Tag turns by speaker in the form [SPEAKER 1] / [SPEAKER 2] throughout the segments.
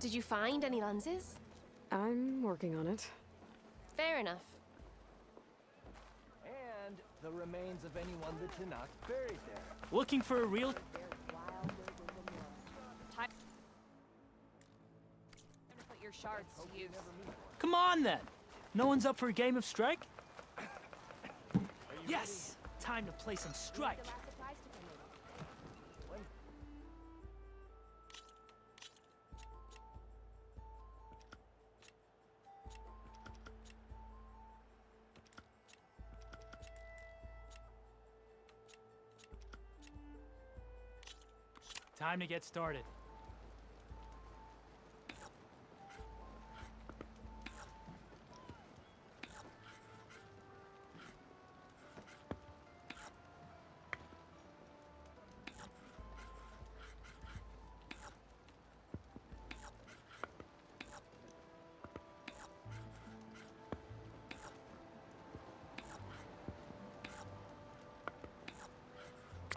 [SPEAKER 1] Did you find any lenses?
[SPEAKER 2] I'm working on it.
[SPEAKER 1] Fair enough.
[SPEAKER 3] And the remains of anyone the Tanakh buried there.
[SPEAKER 4] Looking for a real...
[SPEAKER 1] Time to put your shards to use.
[SPEAKER 4] Come on, then! No one's up for a game of strike? Yes! Time to play some strike! Time to get started.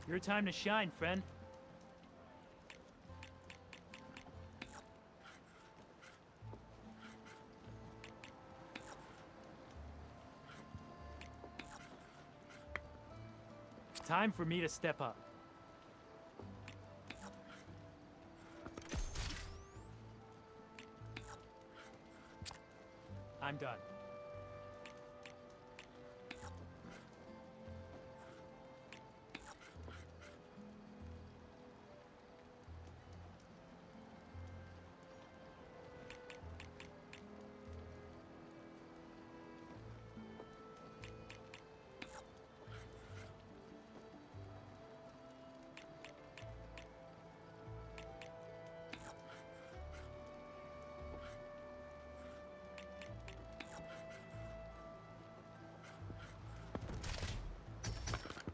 [SPEAKER 4] Your time to shine, friend. Time for me to step up. I'm done.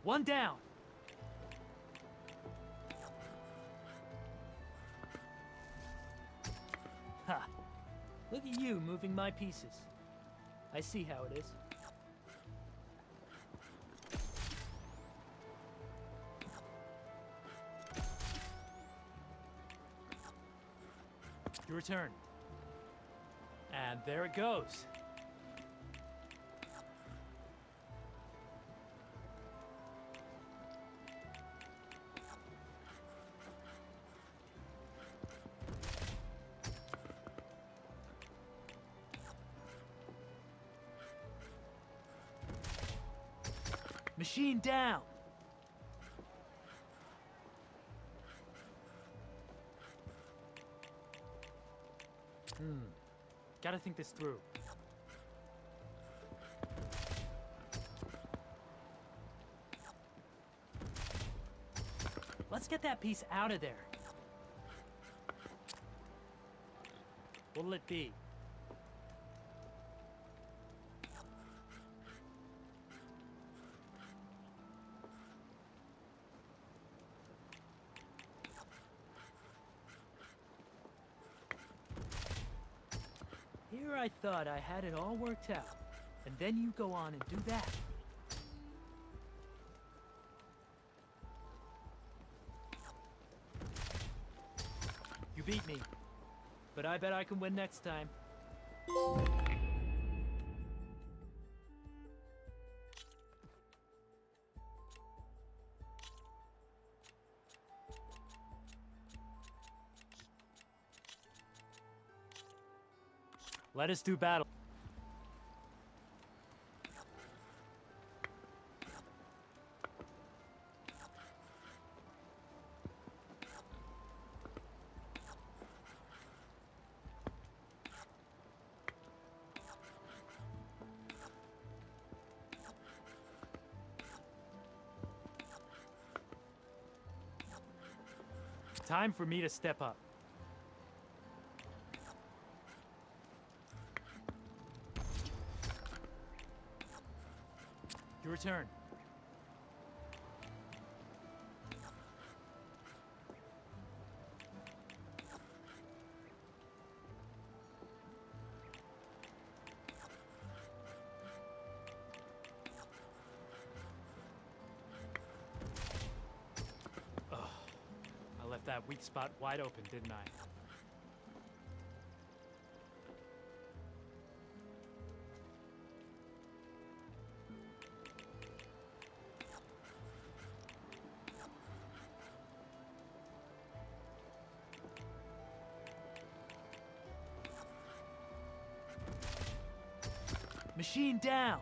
[SPEAKER 4] One down. Ha! Look at you moving my pieces. I see how it is. Your turn. And there it goes. Machine down! Gotta think this through. Let's get that piece out of there. What'll it be? Here I thought I had it all worked out, and then you go on and do that. You beat me, but I bet I can win next time. Let us do battle. Time for me to step up. Your turn. Oh, I left that weak spot wide open, didn't I? Machine down!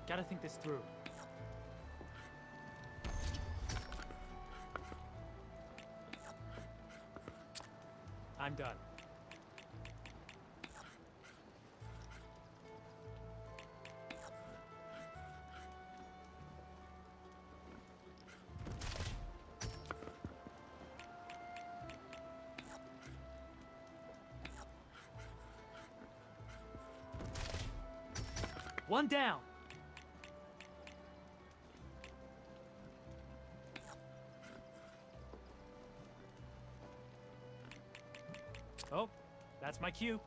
[SPEAKER 4] Gotta think this through. I'm done. One down. Oh, that's my cue.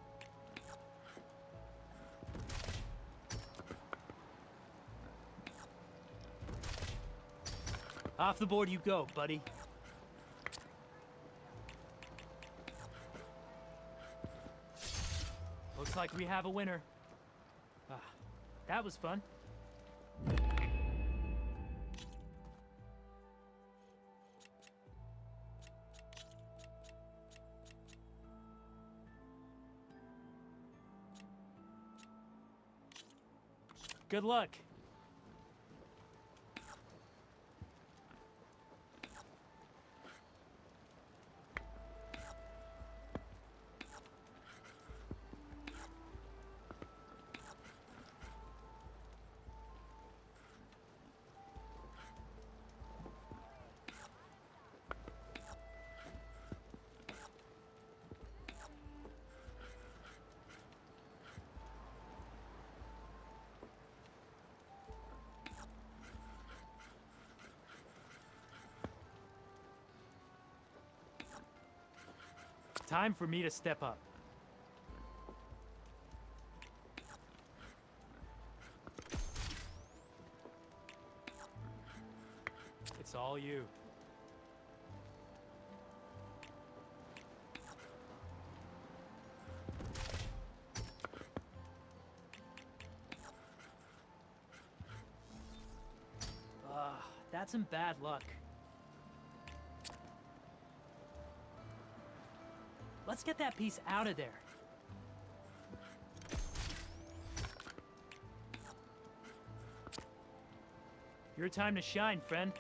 [SPEAKER 4] Off the board you go, buddy. Looks like we have a winner. Ah, that was fun. Good luck. Time for me to step up. It's all you. That's some bad luck. Let's get that piece out of there. Your time to shine, friend.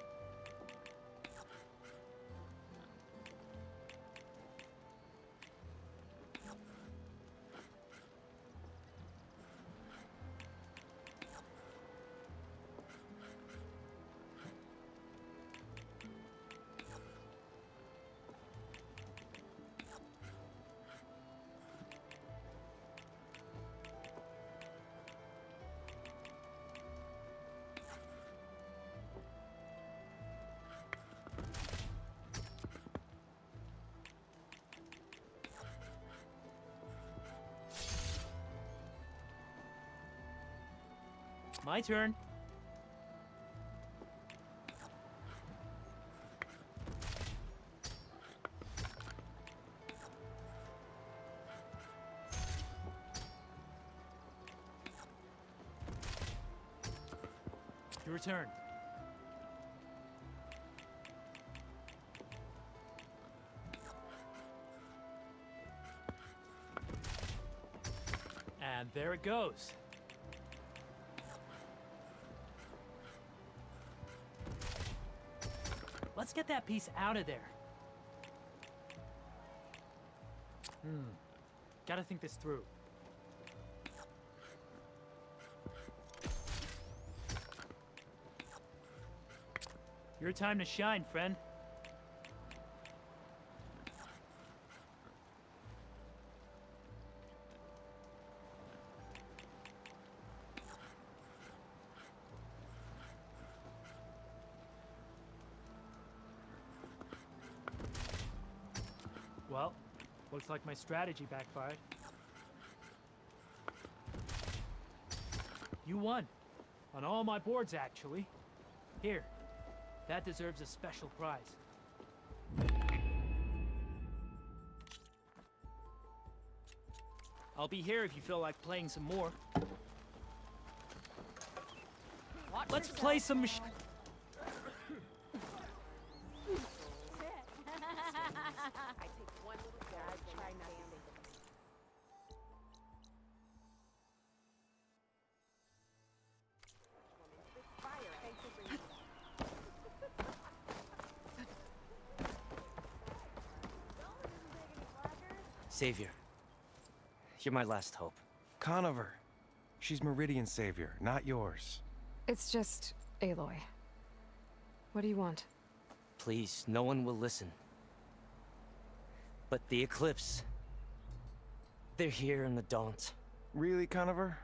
[SPEAKER 4] My turn. Your turn. And there it goes. Let's get that piece out of there. Gotta think this through. Your time to shine, friend. Well, looks like my strategy backfired. You won. On all my boards, actually. Here. That deserves a special prize. I'll be here if you feel like playing some more. Let's play some
[SPEAKER 1] I take one
[SPEAKER 5] Savior, you're my last hope.
[SPEAKER 6] Conover. She's Meridian's savior, not yours.
[SPEAKER 2] It's just Aloy. What do you want?
[SPEAKER 5] Please, no one will listen. But the Eclipse... they're here in the Daunt.
[SPEAKER 6] Really, Conover?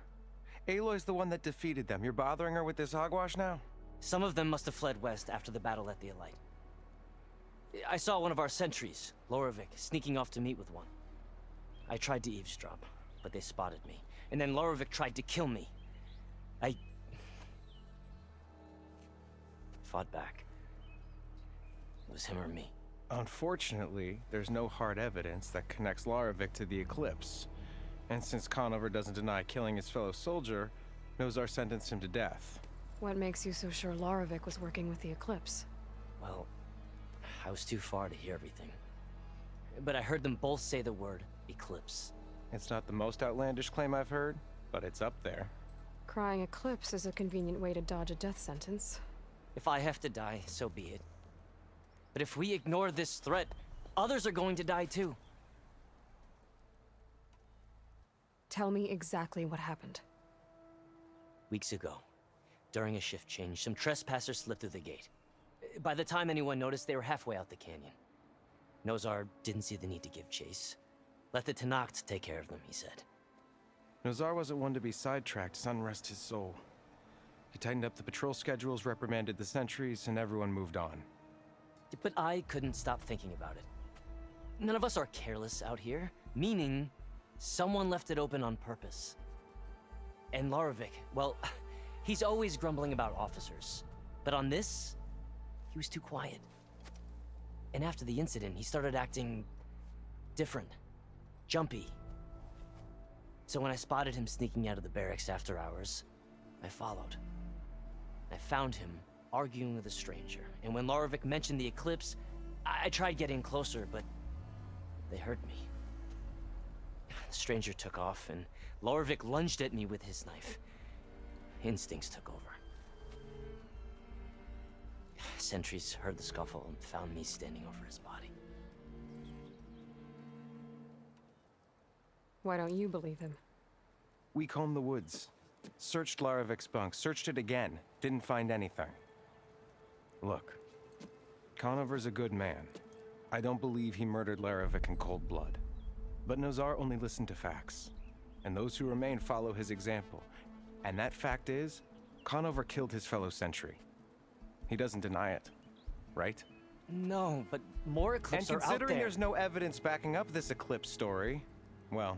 [SPEAKER 6] Aloy's the one that defeated them. You're bothering her with this hogwash now?
[SPEAKER 5] Some of them must have fled west after the battle at the Elite. I saw one of our sentries, Lorevic, sneaking off to meet with one. I tried to eavesdrop, but they spotted me. And then Lorevic tried to kill me. I... fought back. It was him or me.
[SPEAKER 6] Unfortunately, there's no hard evidence that connects Lorevic to the Eclipse. And since Conover doesn't deny killing his fellow soldier, Nozar sentenced him to death.
[SPEAKER 2] What makes you so sure Lorevic was working with the Eclipse?
[SPEAKER 5] Well, I was too far to hear everything. But I heard them both say the word Eclipse.
[SPEAKER 6] It's not the most outlandish claim I've heard, but it's up there.
[SPEAKER 2] Crying Eclipse is a convenient way to dodge a death sentence.
[SPEAKER 5] If I have to die, so be it. But if we ignore this threat, others are going to die too.
[SPEAKER 2] Tell me exactly what happened.
[SPEAKER 5] Weeks ago, during a shift change, some trespassers slipped through the gate. By the time anyone noticed, they were halfway out the canyon. Nozar didn't see the need to give chase. Let the Tenakth take care of them, he said.
[SPEAKER 6] Nozar wasn't one to be sidetracked, sun rest his soul. He tightened up the patrol schedules, reprimanded the sentries, and everyone moved on.
[SPEAKER 5] But I couldn't stop thinking about it. None of us are careless out here, meaning someone left it open on purpose. And Lorevic, well, he's always grumbling about officers. But on this, he was too quiet. And after the incident, he started acting different. Jumpy. So when I spotted him sneaking out of the barracks after hours, I followed. I found him arguing with a stranger, and when Lorevic mentioned the Eclipse, I tried getting closer, but they heard me. The stranger took off, and Lorevic lunged at me with his knife. Instincts took over. Sentries heard the scuffle and found me standing over his body.
[SPEAKER 2] Why don't you believe him?
[SPEAKER 6] We combed the woods. Searched Larevic's bunk, searched it again. Didn't find anything. Look, Conover's a good man. I don't believe he murdered Larevic in cold blood. But Nozar only listened to facts. And those who remain follow his example. And that fact is, Conover killed his fellow sentry. He doesn't deny it, right?
[SPEAKER 5] No, but more Eclipse are out there.
[SPEAKER 6] And considering there's no evidence backing up this Eclipse story, well,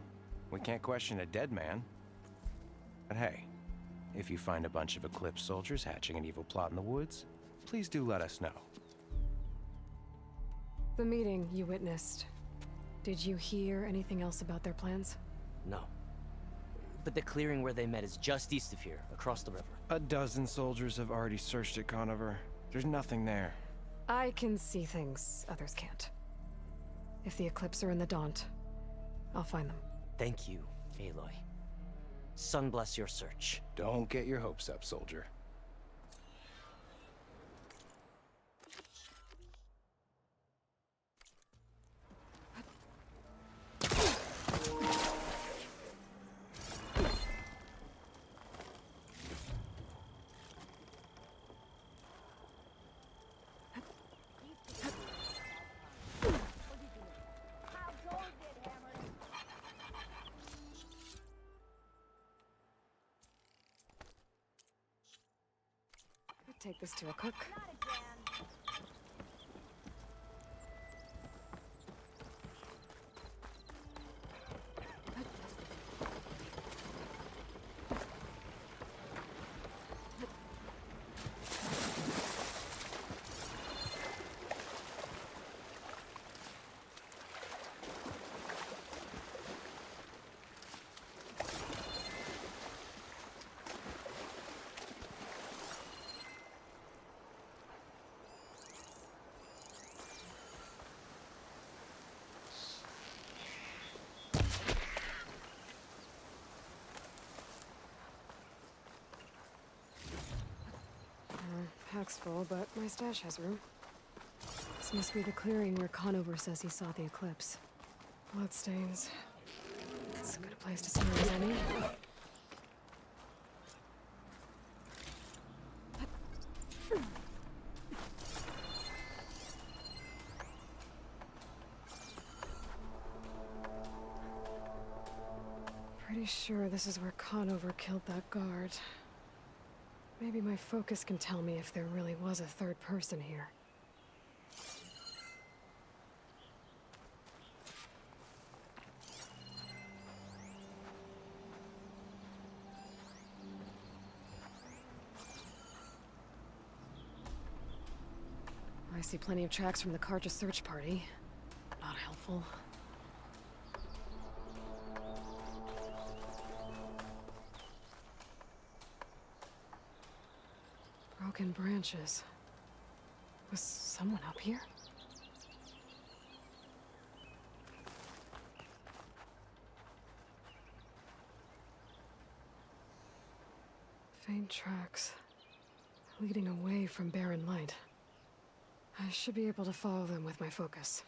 [SPEAKER 6] we can't question a dead man. But hey, if you find a bunch of Eclipse soldiers hatching an evil plot in the woods, please do let us know.
[SPEAKER 2] The meeting you witnessed. Did you hear anything else about their plans?
[SPEAKER 5] No. But the clearing where they met is just east of here, across the river.
[SPEAKER 6] A dozen soldiers have already searched it, Conover. There's nothing there.
[SPEAKER 2] I can see things others can't. If the Eclipse are in the Daunt, I'll find them.
[SPEAKER 5] Thank you, Aloy. Sun bless your search.
[SPEAKER 6] Don't get your hopes up, soldier.
[SPEAKER 2] Take this to a cook. Pack's full, but my stash has room. This must be the clearing where Conover says he saw the Eclipse. Bloodstains. It's a good place to see as any. Pretty sure this is where Conover killed that guard. Maybe my focus can tell me if there really was a third person here. I see plenty of tracks from the Carja search party. Not helpful. Broken branches. Was someone up here? Faint tracks leading away from barren light. I should be able to follow them with my focus.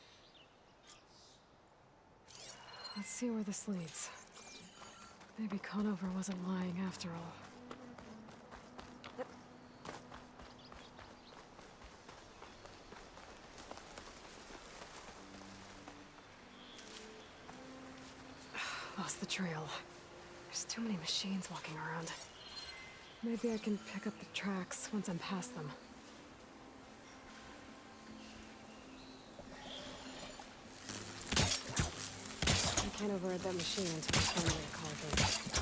[SPEAKER 2] Let's see where this leads. Maybe Conover wasn't lying after all. Lost the trail. There's too many machines walking around. Maybe I can pick up the tracks once I'm past them. I can't override that machine until I finally call it.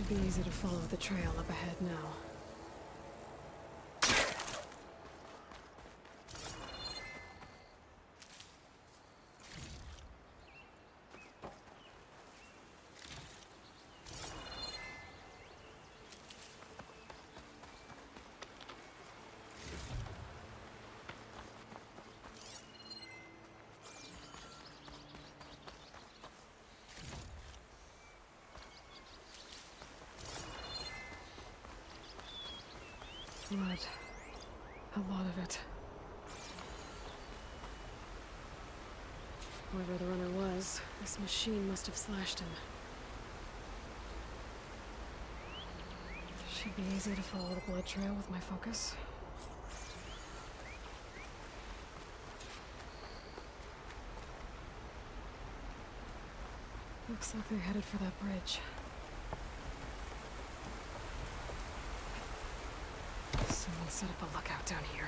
[SPEAKER 2] Be easy to follow the trail up ahead now. Blood. A lot of it. Whoever the runner was, this machine must have slashed him. Should be easy to follow the blood trail with my focus. Looks like they're headed for that bridge. Someone set up a lookout down here.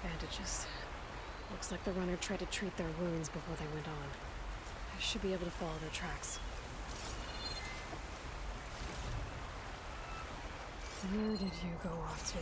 [SPEAKER 2] Bandages. Looks like the runner tried to treat their wounds before they went on. I should be able to follow their tracks. Where did you go off to?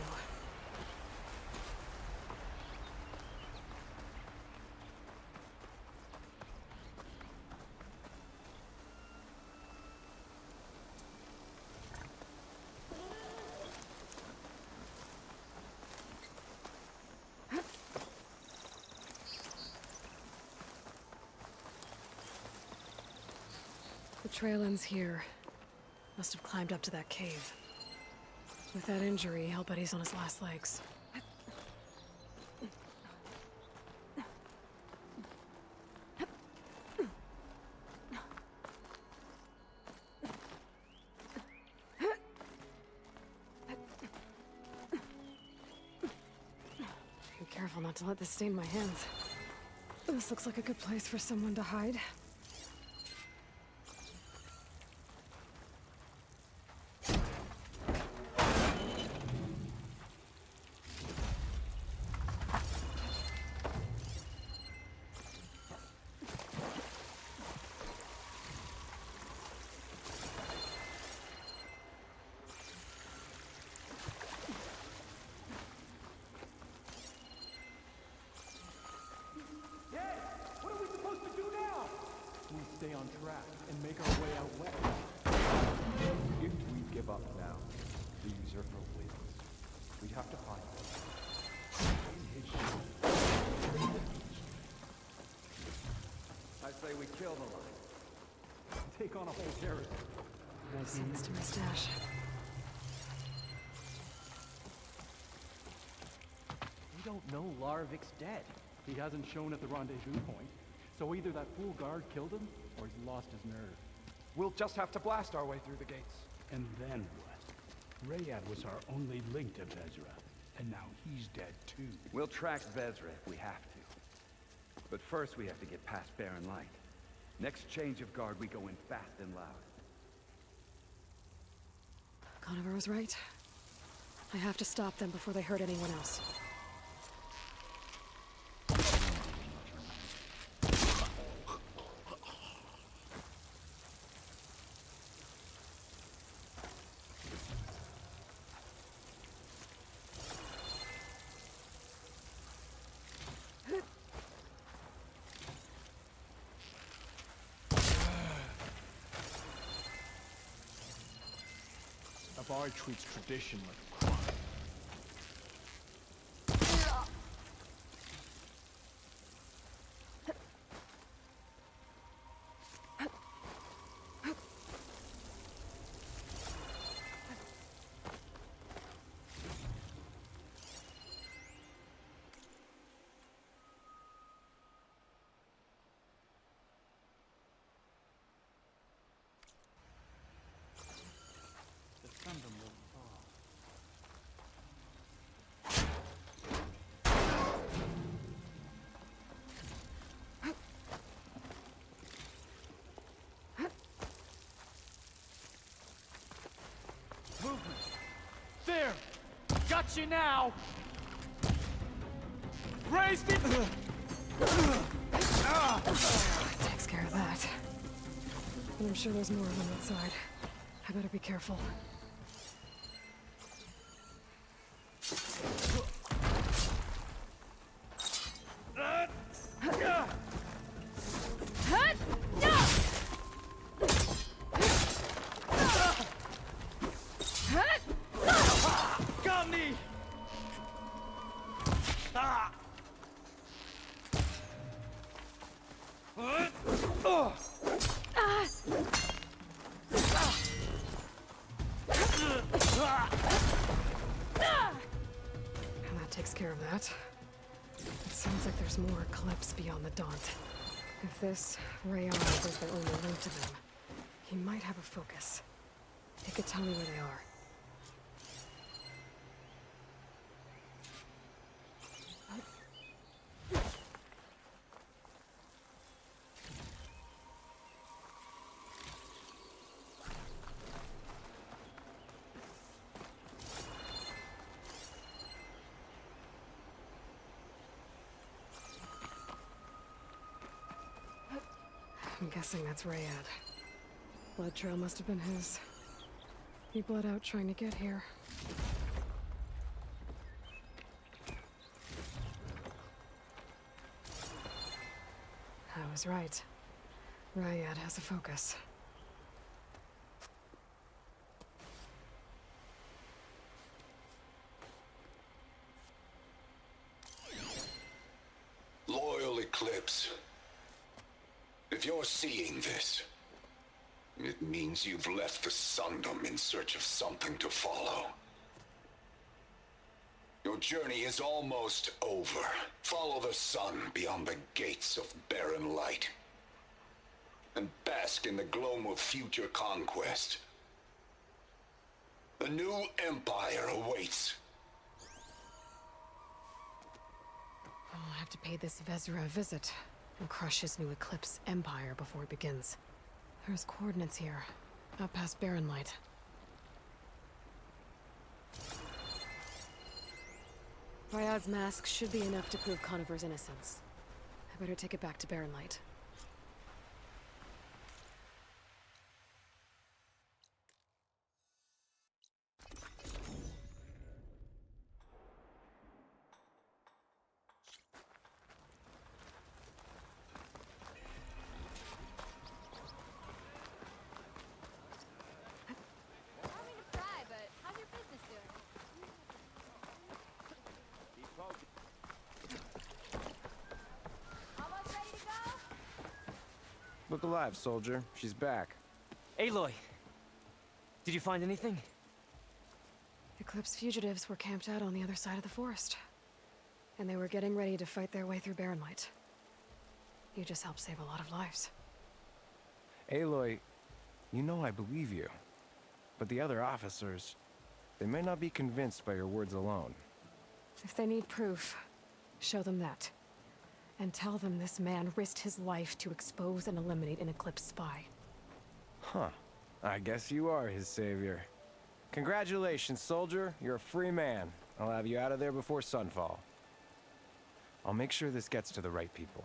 [SPEAKER 2] The trail ends here. Must have climbed up to that cave. With that injury, I'll bet he's on his last legs. Be careful not to let this stain my hands. This looks like a good place for someone to hide.
[SPEAKER 7] Berserker wins. We'd have to find him.
[SPEAKER 3] I say we kill the line. Take on a whole garrison.
[SPEAKER 2] Send this to my stash.
[SPEAKER 7] We don't know Larvik's dead. He hasn't shown at the rendezvous point. So either that fool guard killed him, or he's lost his nerve.
[SPEAKER 3] We'll just have to blast our way through the gates.
[SPEAKER 8] And then what? Rayad was our only link to Vezra, and now he's dead too.
[SPEAKER 9] We'll track Vezra if we have to. But first we have to get past Barren Light. Next change of guard, we go in fast and loud.
[SPEAKER 2] Conover was right. I have to stop them before they hurt anyone else.
[SPEAKER 8] Avari treats tradition like a crime.
[SPEAKER 7] There! Got you now! Raised it!
[SPEAKER 2] Takes care of that. And I'm sure there's more of them outside. I better be careful.
[SPEAKER 7] Got me!
[SPEAKER 2] And that takes care of that. It sounds like there's more clips beyond the Daunt. If this Rayad is the only link to them, he might have a focus. He could tell me where they are. I'm guessing that's Rayad. Blood trail must have been his. He bled out trying to get here. I was right. Rayad has a focus.
[SPEAKER 10] Loyal Eclipse. If you're seeing this, it means you've left the Sundom in search of something to follow. Your journey is almost over. Follow the sun beyond the gates of barren light, and bask in the gloam of future conquest. A new empire awaits.
[SPEAKER 2] I'll have to pay this Vezra a visit and crush his new Eclipse empire before it begins. There's coordinates here, out past Barren Light. Rayad's mask should be enough to prove Conover's innocence. I better take it back to Barren Light.
[SPEAKER 1] I don't mean to pry, but how's your business doing?
[SPEAKER 6] Look alive, soldier. She's back.
[SPEAKER 5] Aloy! Did you find anything?
[SPEAKER 2] Eclipse fugitives were camped out on the other side of the forest. And they were getting ready to fight their way through Barren Light. You just helped save a lot of lives.
[SPEAKER 6] Aloy, you know I believe you. But the other officers, they may not be convinced by your words alone.
[SPEAKER 2] If they need proof, show them that. And tell them this man risked his life to expose and eliminate an Eclipse spy.
[SPEAKER 6] Huh. I guess you are his savior. Congratulations, soldier. You're a free man. I'll have you out of there before sunfall. I'll make sure this gets to the right people.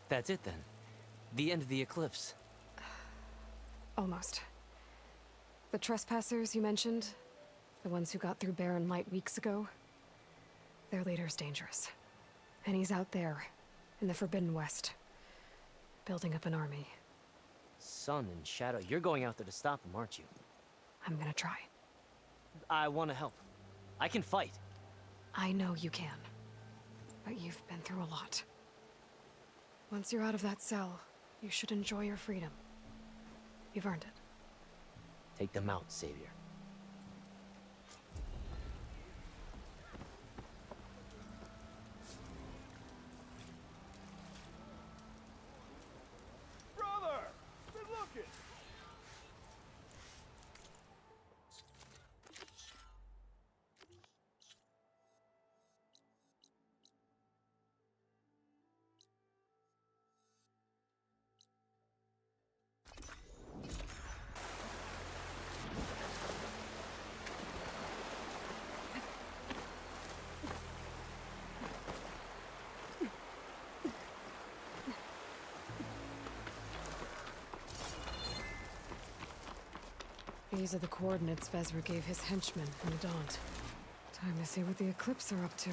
[SPEAKER 5] That's it then. The end of the Eclipse.
[SPEAKER 2] Almost. The trespassers you mentioned, the ones who got through Barren Light weeks ago, their leader's dangerous. And he's out there, in the Forbidden West, building up an army.
[SPEAKER 5] Sun and Shadow, you're going out there to stop him, aren't you?
[SPEAKER 2] I'm gonna try.
[SPEAKER 5] I want to help. I can fight.
[SPEAKER 2] I know you can. But you've been through a lot. Once you're out of that cell, you should enjoy your freedom. You've earned it.
[SPEAKER 5] Take them out, Savior.
[SPEAKER 3] Brother! Good looking!
[SPEAKER 2] These are the coordinates Vezra gave his henchmen in the Daunt. Time to see what the Eclipse are up to.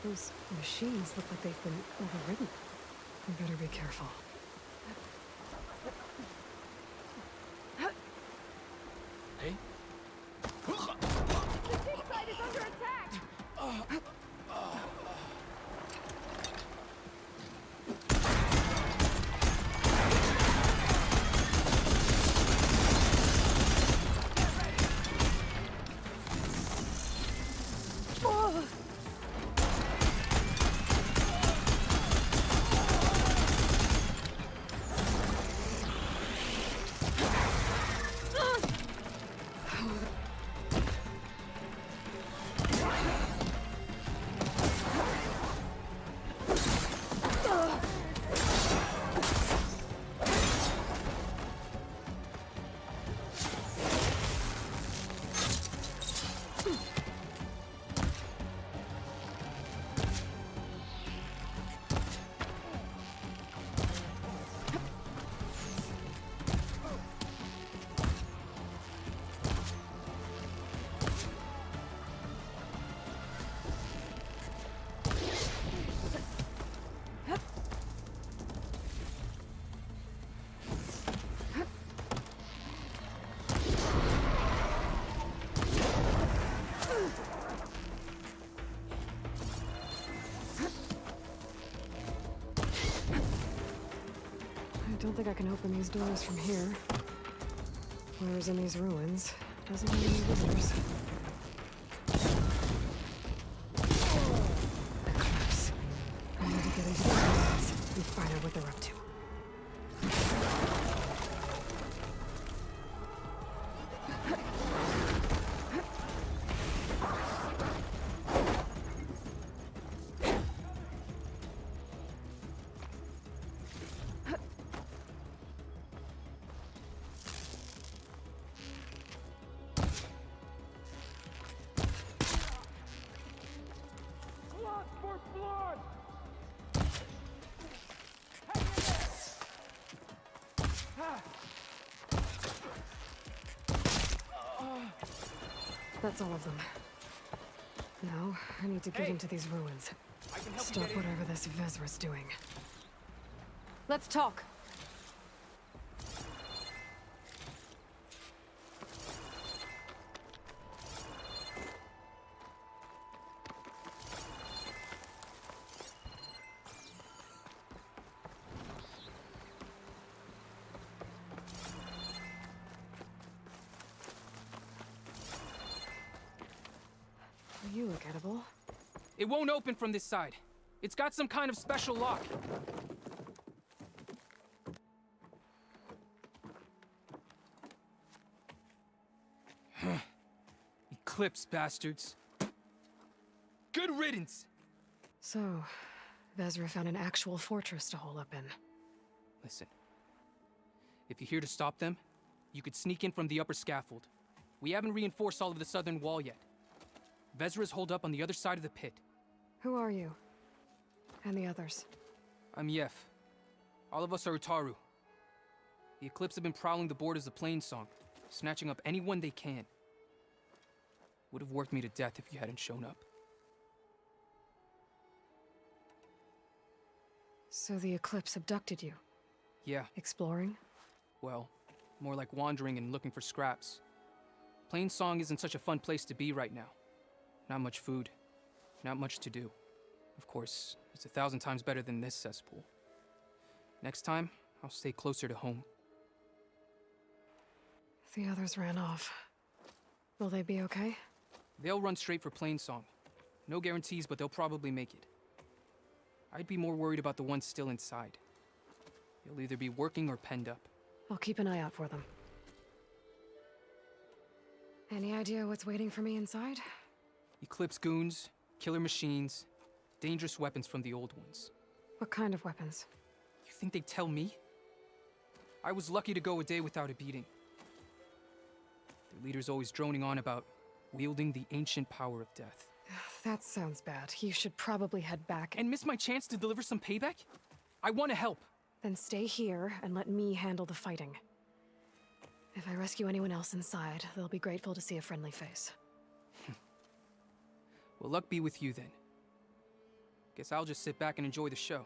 [SPEAKER 2] Those machines look like they've been overridden. We better be careful.
[SPEAKER 5] Hey?
[SPEAKER 1] The dig site is under attack!
[SPEAKER 2] I don't think I can open these doors from here. Whoever's in these ruins doesn't have any visitors. Eclipse. I need to get into these ruins and find out what they're up to. That's all of them. Now, I need to get into these ruins. Stop whatever this Vezra's doing. Let's talk! You look edible.
[SPEAKER 11] It won't open from this side. It's got some kind of special lock. Eclipse, bastards. Good riddance!
[SPEAKER 2] So, Vezra found an actual fortress to hole up in.
[SPEAKER 11] Listen. If you're here to stop them, you could sneak in from the upper scaffold. We haven't reinforced all of the southern wall yet. Vezra's holed up on the other side of the pit.
[SPEAKER 2] Who are you? And the others?
[SPEAKER 11] I'm Yef. All of us are Utaru. The Eclipse have been prowling the borders of Plainsong, snatching up anyone they can. Would have worked me to death if you hadn't shown up.
[SPEAKER 2] So the Eclipse abducted you?
[SPEAKER 11] Yeah,
[SPEAKER 2] Exploring?
[SPEAKER 11] well, more like wandering and looking for scraps. Plainsong isn't such a fun place to be right now. Not much food, not much to do. Of course, it's 1,000 times better than this cesspool. Next time, I'll stay closer to home.
[SPEAKER 2] The others ran off. Will they be okay?
[SPEAKER 11] They'll run straight for Plainsong. No guarantees, but they'll probably make it. I'd be more worried about the ones still inside. They'll either be working or penned up.
[SPEAKER 2] I'll keep an eye out for them. Any idea what's waiting for me inside?
[SPEAKER 11] Eclipse goons, killer machines, dangerous weapons from the old ones.
[SPEAKER 2] What kind of weapons?
[SPEAKER 11] You think they'd tell me? I was lucky to go a day without a beating. The leader's always droning on about wielding the ancient power of death.
[SPEAKER 2] That sounds bad. You should probably head back
[SPEAKER 11] And miss my chance to deliver some payback? I want to help.
[SPEAKER 2] Then stay here and let me handle the fighting. If I rescue anyone else inside, they'll be grateful to see a friendly face.
[SPEAKER 11] Well, luck be with you then. Guess I'll just sit back and enjoy the show.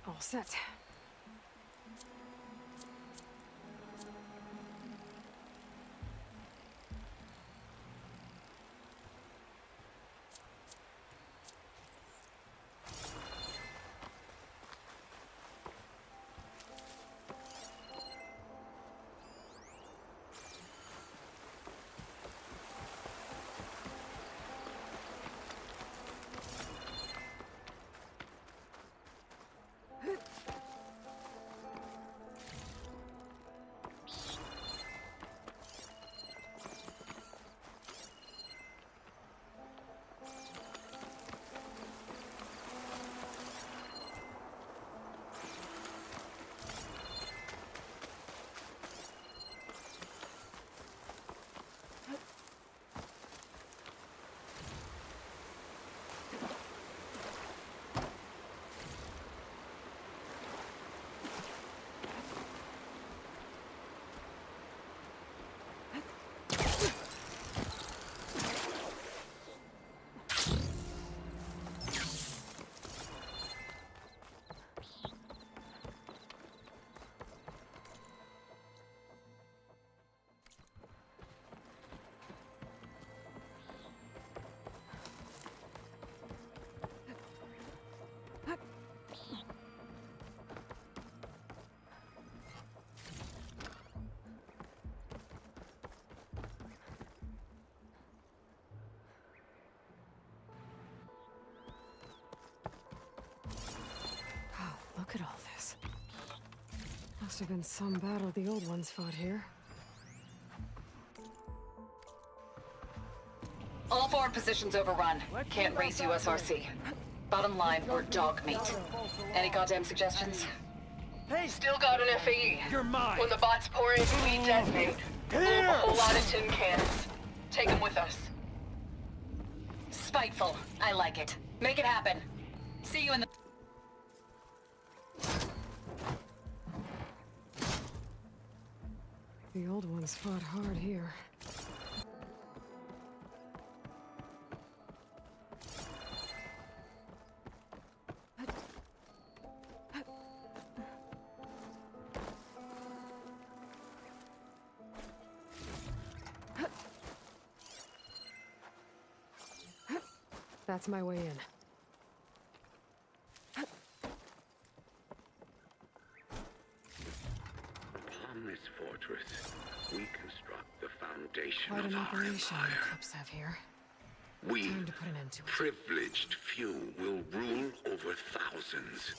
[SPEAKER 2] All set. Must have been some battle the old ones fought here.
[SPEAKER 12] All forward positions overrun. Can't race USRC. Bottom line, we're dog meat. Any goddamn suggestions?
[SPEAKER 4] Hey!
[SPEAKER 12] Still got an FAE.
[SPEAKER 4] You're mine!
[SPEAKER 12] When the bots pour in, we detonate. Blow up a whole lot of tin cans. Take them with us. Spiteful. I like it. Make it happen. See you in the...
[SPEAKER 2] The old ones fought hard here. That's my way in.
[SPEAKER 13] Upon this fortress, we construct the foundation
[SPEAKER 2] Quite
[SPEAKER 13] of
[SPEAKER 2] an
[SPEAKER 13] our
[SPEAKER 2] operation
[SPEAKER 13] empire.
[SPEAKER 2] the Clips have here.
[SPEAKER 13] We,
[SPEAKER 2] Time to put an end to it.
[SPEAKER 13] privileged few, will rule over thousands.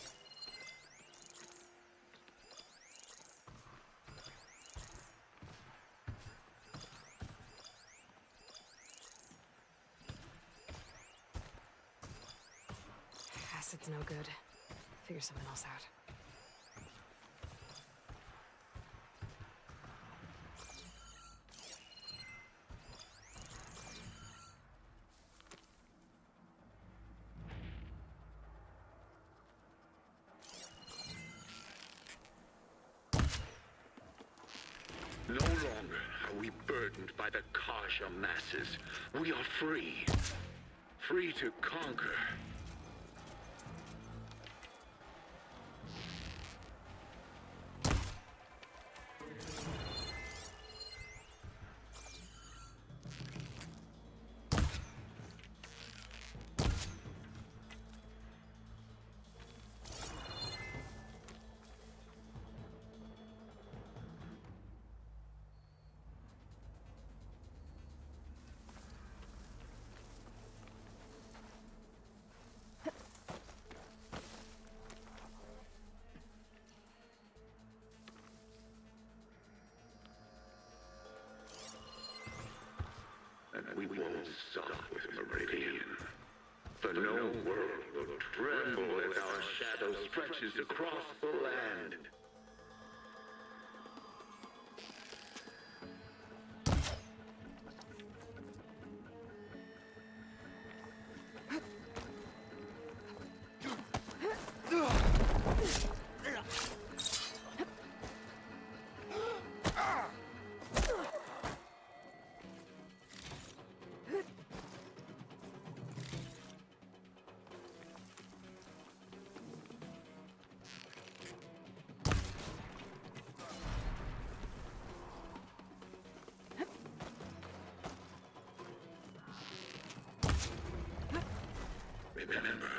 [SPEAKER 2] Acid's no good. Figure something else out.
[SPEAKER 13] No longer are we burdened by the Kasha masses. We are free. Free to conquer. And we won't stop with Meridian. The known world will tremble as our shadow stretches across the land. Remember,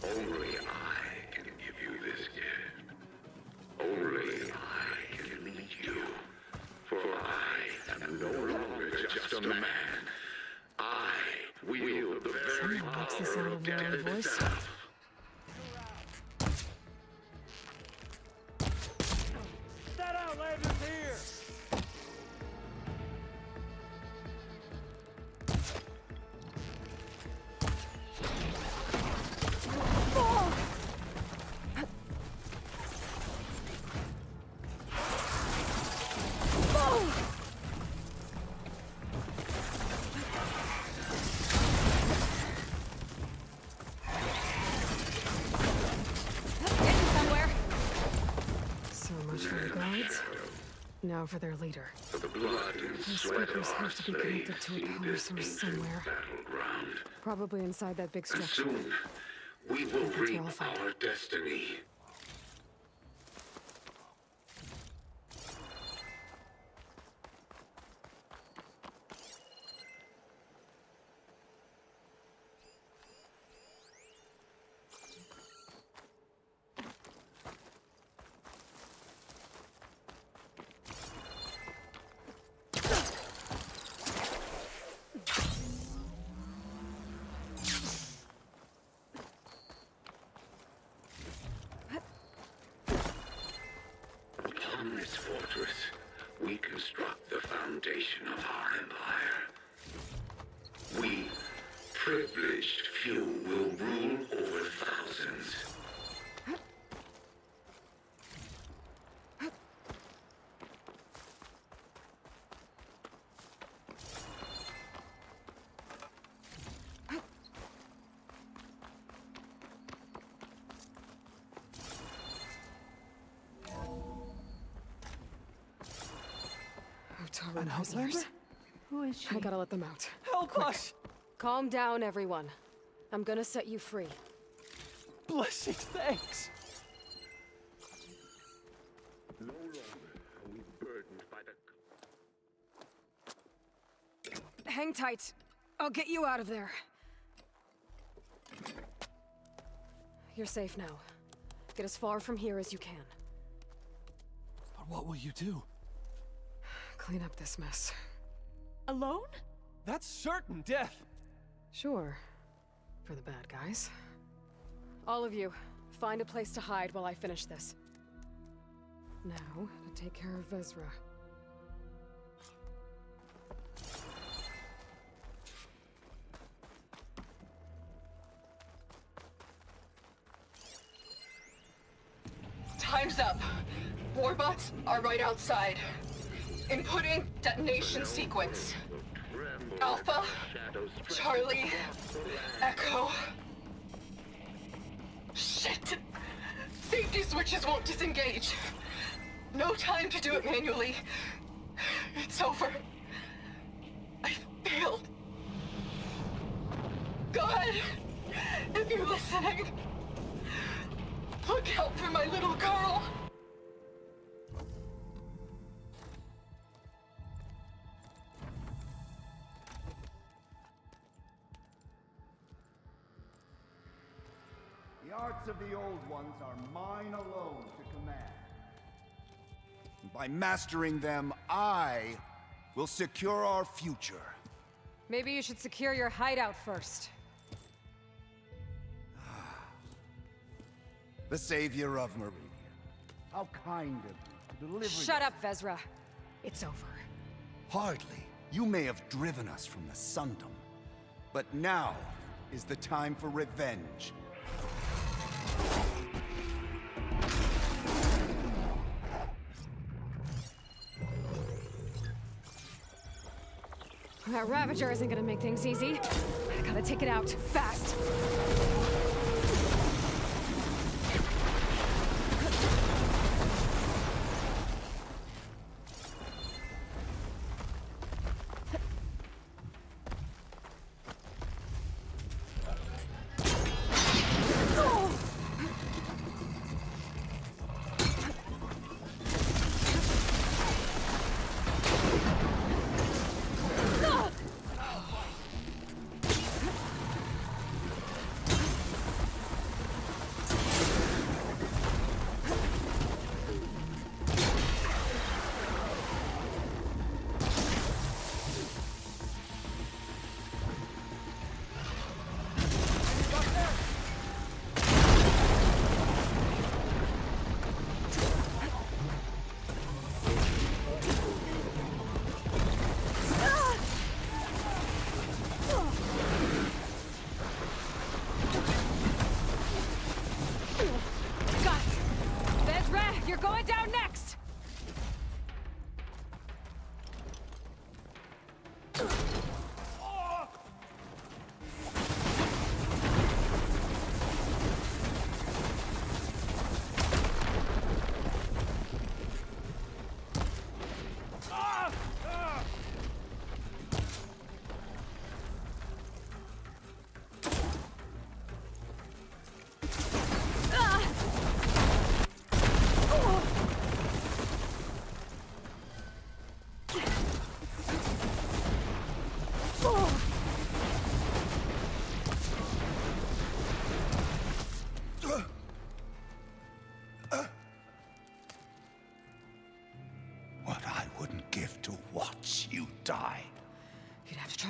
[SPEAKER 13] only I can give you this gift. Only I can lead you. For I am no longer just a man. I wield the very power of death itself.
[SPEAKER 3] That outlander's here!
[SPEAKER 2] So much for the guards. Now for their leader.
[SPEAKER 13] The blood and
[SPEAKER 2] Those
[SPEAKER 13] sweat
[SPEAKER 2] speakers
[SPEAKER 13] of our
[SPEAKER 2] have to be connected
[SPEAKER 13] slaves
[SPEAKER 2] to a
[SPEAKER 13] in
[SPEAKER 2] power
[SPEAKER 13] this
[SPEAKER 2] source
[SPEAKER 13] ancient
[SPEAKER 2] somewhere.
[SPEAKER 13] battleground.
[SPEAKER 2] Probably inside that big
[SPEAKER 13] And
[SPEAKER 2] structure.
[SPEAKER 13] soon, we will
[SPEAKER 2] That's where
[SPEAKER 13] reap
[SPEAKER 2] I'll find
[SPEAKER 13] our destiny. foundation of our empire. We, privileged few, will rule over thousands.
[SPEAKER 2] An prisoners.
[SPEAKER 4] Who is she?
[SPEAKER 2] I gotta let them out.
[SPEAKER 4] Help us!
[SPEAKER 2] Calm down, everyone. I'm gonna set you free.
[SPEAKER 4] Blessings, thanks!
[SPEAKER 13] No longer are we burdened by the...
[SPEAKER 2] Hang tight. I'll get you out of there. You're safe now. Get as far from here as you can.
[SPEAKER 3] But what will you do?
[SPEAKER 2] Clean up this mess.
[SPEAKER 1] Alone?
[SPEAKER 3] That's certain death!
[SPEAKER 2] Sure. For the bad guys. All of you, find a place to hide while I finish this. Now, to take care of Vezra.
[SPEAKER 12] Time's up. Warbots are right outside. Inputting detonation sequence. Alpha, Charlie, Echo. Shit! Safety switches won't disengage. No time to do it manually. It's over. I failed. God, if you're listening, look out for my little girl.
[SPEAKER 14] The arts of the old ones are mine alone to command. By mastering them, I will secure our future.
[SPEAKER 2] Maybe you should secure your hideout first.
[SPEAKER 14] The savior of Meridian. How kind of you to deliver.
[SPEAKER 2] Shut up, Vezra. It's over.
[SPEAKER 14] Hardly. You may have driven us from the Sundom, but now is the time for revenge.
[SPEAKER 2] That Ravager isn't gonna make things easy. I gotta take it out, fast.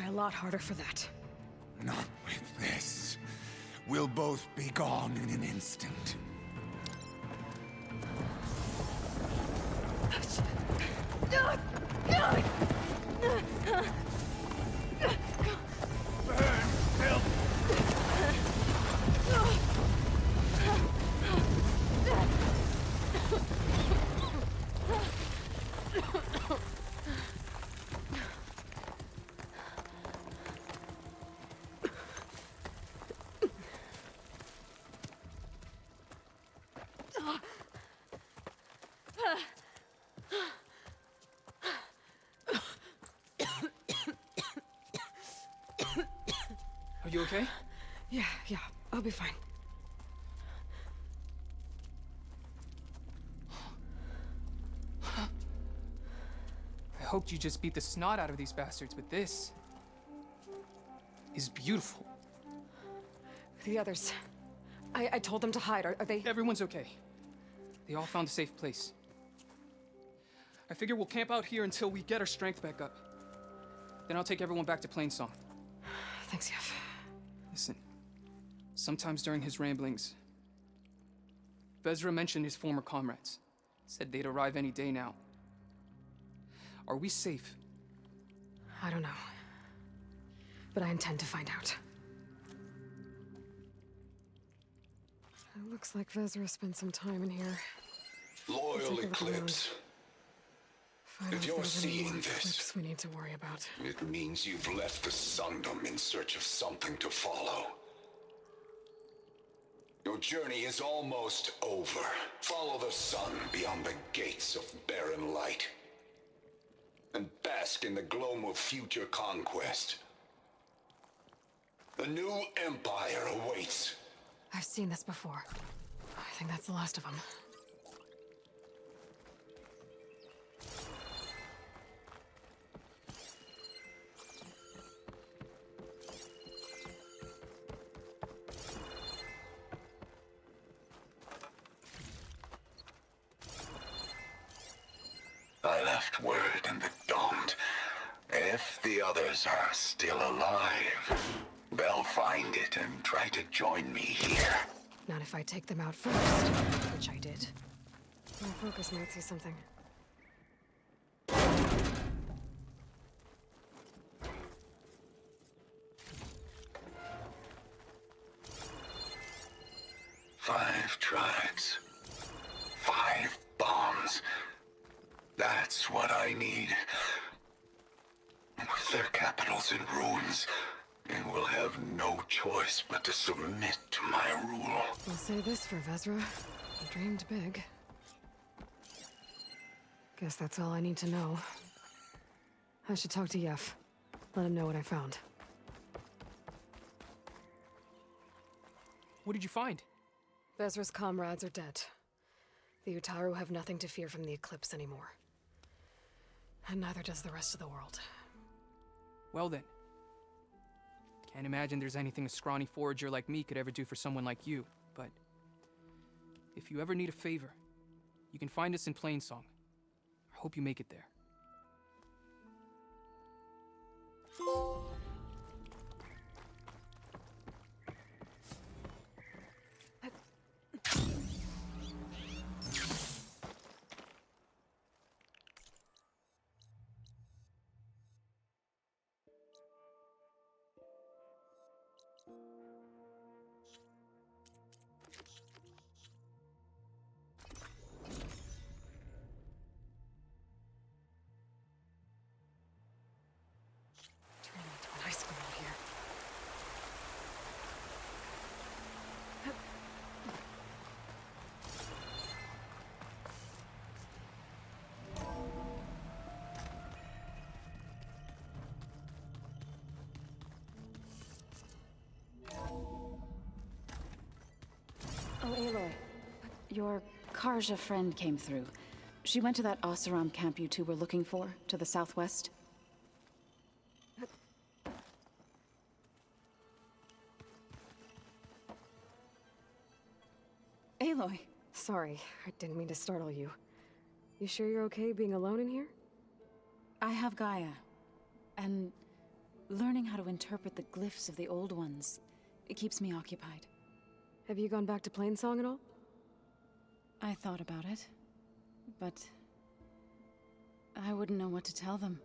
[SPEAKER 2] A lot harder for that.
[SPEAKER 14] Not with this. We'll both be gone in an instant.
[SPEAKER 11] You okay?
[SPEAKER 2] Yeah, I'll be fine.
[SPEAKER 11] I hoped you just beat the snot out of these bastards, but this is beautiful.
[SPEAKER 2] The others. I told them to hide. Are they?
[SPEAKER 11] Everyone's okay. They all found a safe place. I figure we'll camp out here until we get our strength back up. Then I'll take everyone back to Plainsong.
[SPEAKER 2] Thanks, Yef.
[SPEAKER 11] Listen, sometimes during his ramblings, Vezra mentioned his former comrades. Said they'd arrive any day now. Are we safe?
[SPEAKER 2] I don't know. But I intend to find out. It looks like Vezra spent some time in here.
[SPEAKER 10] Loyal Eclipse. If you're seeing this,
[SPEAKER 2] we need to worry about.
[SPEAKER 10] It means you've left the Sundom in search of something to follow. Your journey is almost over. Follow the sun beyond the gates of barren light. And bask in the gloom of future conquest. The new empire awaits.
[SPEAKER 2] I've seen this before. I think that's the last of them.
[SPEAKER 10] I left word in the Daunt. If the others are still alive, they'll find it and try to join me here.
[SPEAKER 2] Not if I take them out first, which I did. My focus might see something.
[SPEAKER 10] Five tribes. 5 bombs. That's what I need. With their capitals in ruins, they will have no choice but to submit to my rule.
[SPEAKER 2] I'll say this for Vezra. He dreamed big. Guess that's all I need to know. I should talk to Yef. Let him know what I found.
[SPEAKER 11] What did you find?
[SPEAKER 2] Vezra's comrades are dead. The Utaru have nothing to fear from the Eclipse anymore. And neither does the rest of the world.
[SPEAKER 11] Well then. Can't imagine there's anything a scrawny forager like me could ever do for someone like you, but if you ever need a favor, you can find us in Plainsong. I hope you make it there.
[SPEAKER 2] Nice one out here.
[SPEAKER 15] Oh, Aloy. Your Karja friend came through. She went to that Oseram camp you two were looking for, to the southwest. Aloy.
[SPEAKER 2] Sorry, I didn't mean to startle you. You sure you're okay being alone in here?
[SPEAKER 15] I have Gaia. And learning how to interpret the glyphs of the old ones, it keeps me occupied.
[SPEAKER 2] Have you gone back to Plainsong at all?
[SPEAKER 15] I thought about it, but I wouldn't know what to tell them.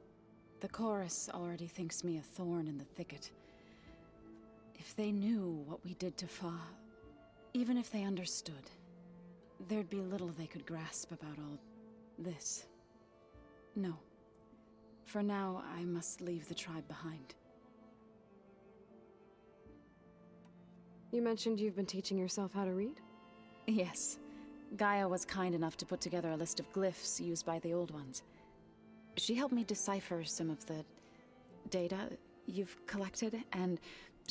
[SPEAKER 15] The chorus already thinks me a thorn in the thicket. If they knew what we did to Fa, even if they understood, there'd be little they could grasp about all this. No. For now, I must leave the tribe behind.
[SPEAKER 2] You mentioned you've been teaching yourself how to read?
[SPEAKER 15] Yes. Gaia was kind enough to put together a list of glyphs used by the old ones. She helped me decipher some of the data you've collected, and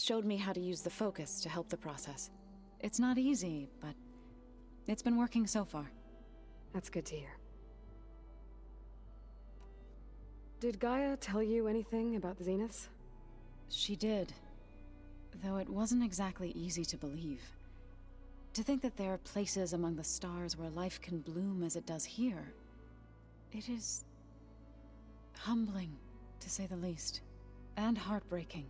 [SPEAKER 15] showed me how to use the focus to help the process. It's not easy, but it's been working so far.
[SPEAKER 2] That's good to hear. Did Gaia tell you anything about the Zeniths?
[SPEAKER 15] She did, though it wasn't exactly easy to believe. To think that there are places among the stars where life can bloom as it does here, it is humbling, to say the least, and heartbreaking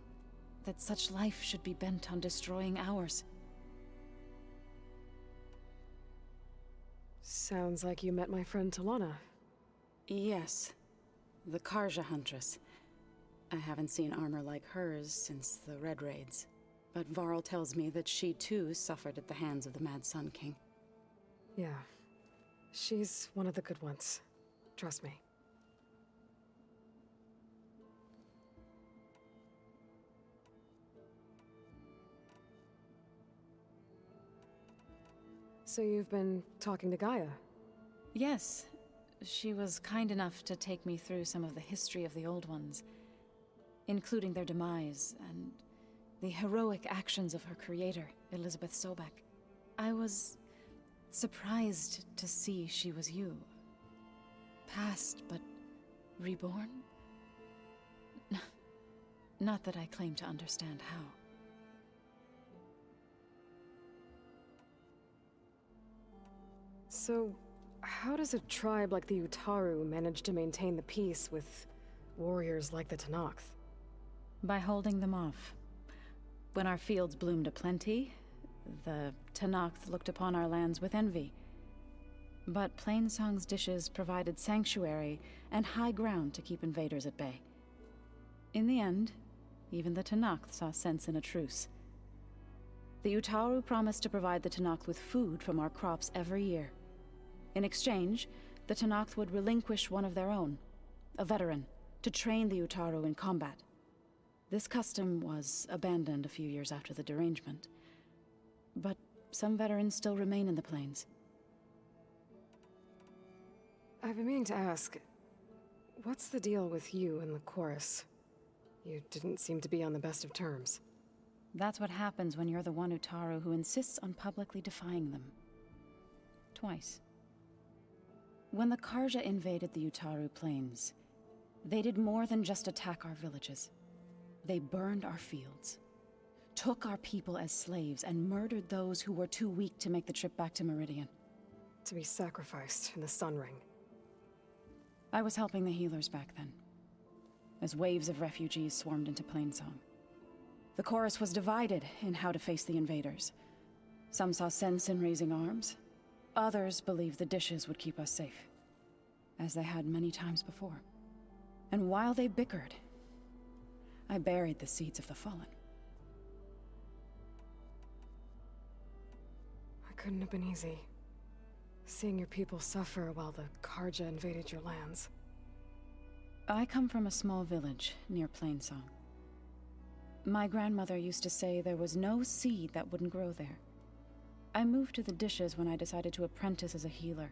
[SPEAKER 15] that such life should be bent on destroying ours.
[SPEAKER 2] Sounds like you met my friend Talana.
[SPEAKER 15] Yes, the Karja Huntress. I haven't seen armor like hers since the Red Raids, but Varl tells me that she too suffered at the hands of the Mad Sun King.
[SPEAKER 2] Yeah, she's one of the good ones. Trust me. So you've been talking to Gaia?
[SPEAKER 15] Yes. She was kind enough to take me through some of the history of the Old Ones, including their demise and the heroic actions of her creator, Elizabeth Sobek. I was surprised to see she was you. Past, but reborn? Not that I claim to understand how.
[SPEAKER 2] So, how does a tribe like the Utaru manage to maintain the peace with warriors like the Tenakth?
[SPEAKER 15] By holding them off. When our fields bloomed aplenty, the Tenakth looked upon our lands with envy. But Plainsong's dishes provided sanctuary and high ground to keep invaders at bay. In the end, even the Tenakth saw sense in a truce. The Utaru promised to provide the Tenakth with food from our crops every year. In exchange, the Tenakth would relinquish one of their own, a veteran, to train the Utaru in combat. This custom was abandoned a few years after the derangement, but some veterans still remain in the plains.
[SPEAKER 2] I've been meaning to ask, what's the deal with you and the chorus? You didn't seem to be on the best of terms.
[SPEAKER 15] That's what happens when you're the one Utaru who insists on publicly defying them. Twice. When the Karja invaded the Utaru plains, they did more than just attack our villages. They burned our fields, took our people as slaves, and murdered those who were too weak to make the trip back to Meridian.
[SPEAKER 2] To be sacrificed in the Sun Ring.
[SPEAKER 15] I was helping the healers back then, as waves of refugees swarmed into Plainsong. The chorus was divided in how to face the invaders. Some saw sense in raising arms. Others believed the dishes would keep us safe, as they had many times before. And while they bickered, I buried the seeds of the fallen.
[SPEAKER 2] It couldn't have been easy, seeing your people suffer while the Karja invaded your lands.
[SPEAKER 15] I come from a small village near Plainsong. My grandmother used to say there was no seed that wouldn't grow there. I moved to the dishes when I decided to apprentice as a healer.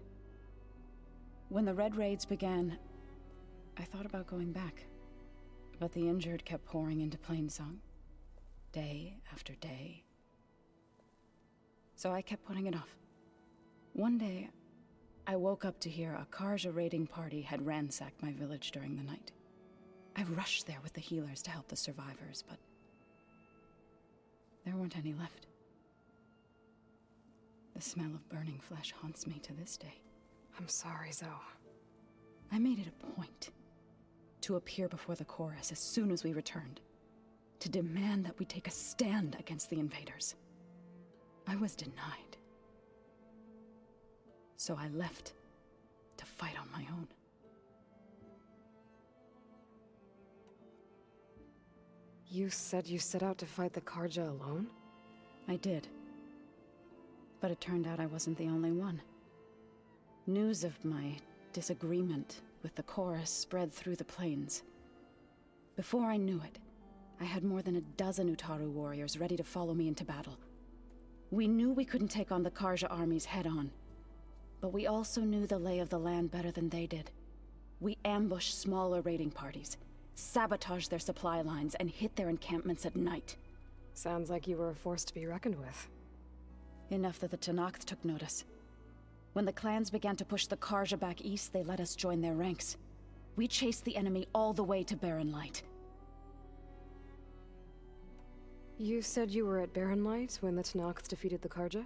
[SPEAKER 15] When the Red Raids began, I thought about going back. But the injured kept pouring into Plainsong, day after day. So I kept putting it off. One day, I woke up to hear a Karja raiding party had ransacked my village during the night. I rushed there with the healers to help the survivors, but there weren't any left. The smell of burning flesh haunts me to this day.
[SPEAKER 2] I'm sorry, Zoe.
[SPEAKER 15] I made it a point to appear before the chorus as soon as we returned, to demand that we take a stand against the invaders. I was denied. So I left to fight on my own.
[SPEAKER 2] You said you set out to fight the Karja alone?
[SPEAKER 15] I did. But it turned out I wasn't the only one. News of my disagreement with the chorus spread through the plains. Before I knew it, I had more than a dozen Utaru warriors ready to follow me into battle. We knew we couldn't take on the Karja armies head-on, but we also knew the lay of the land better than they did. We ambushed smaller raiding parties, sabotaged their supply lines, and hit their encampments at night.
[SPEAKER 2] Sounds like you were a force to be reckoned with.
[SPEAKER 15] Enough that the Tenakth took notice. When the clans began to push the Carja back east, they let us join their ranks. We chased the enemy all the way to Barren Light.
[SPEAKER 2] You said you were at Barren Light when the Tenakth defeated the Carja?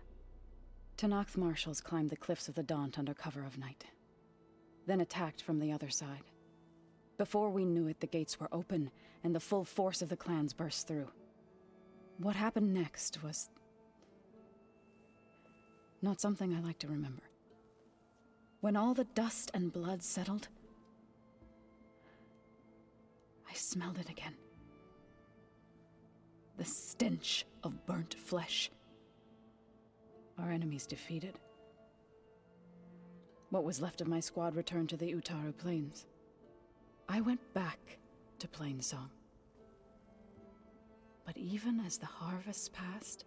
[SPEAKER 15] Tenakth marshals climbed the cliffs of the Daunt under cover of night, then attacked from the other side. Before we knew it, the gates were open, and the full force of the clans burst through. What happened next was not something I like to remember. When all the dust and blood settled, I smelled it again. The stench of burnt flesh. Our enemies defeated. What was left of my squad returned to the Utaru Plains. I went back to Plainsong. But even as the harvests passed,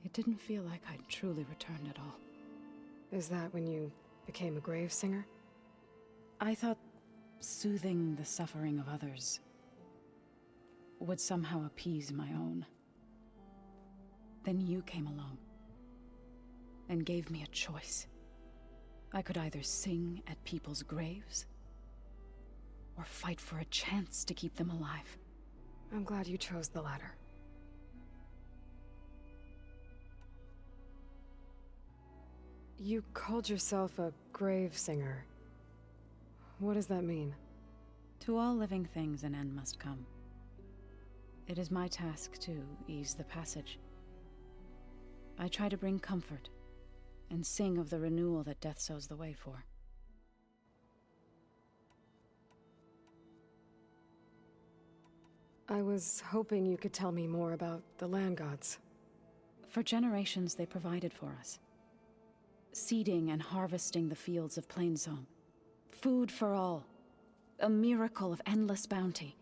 [SPEAKER 15] it didn't feel like I'd truly returned at all.
[SPEAKER 2] Is that when you became a grave singer?
[SPEAKER 15] I thought soothing the suffering of others would somehow appease my own. Then you came along and gave me a choice. I could either sing at people's graves or fight for a chance to keep them alive.
[SPEAKER 2] I'm glad you chose the latter. You called yourself a grave singer. What does that mean?
[SPEAKER 15] To all living things an end must come. It is my task to ease the passage. I try to bring comfort and sing of the renewal that death sows the way for.
[SPEAKER 2] I was hoping you could tell me more about the land gods.
[SPEAKER 15] For generations they provided for us. Seeding and harvesting the fields of Plainsong. Food for all. A miracle of endless bounty.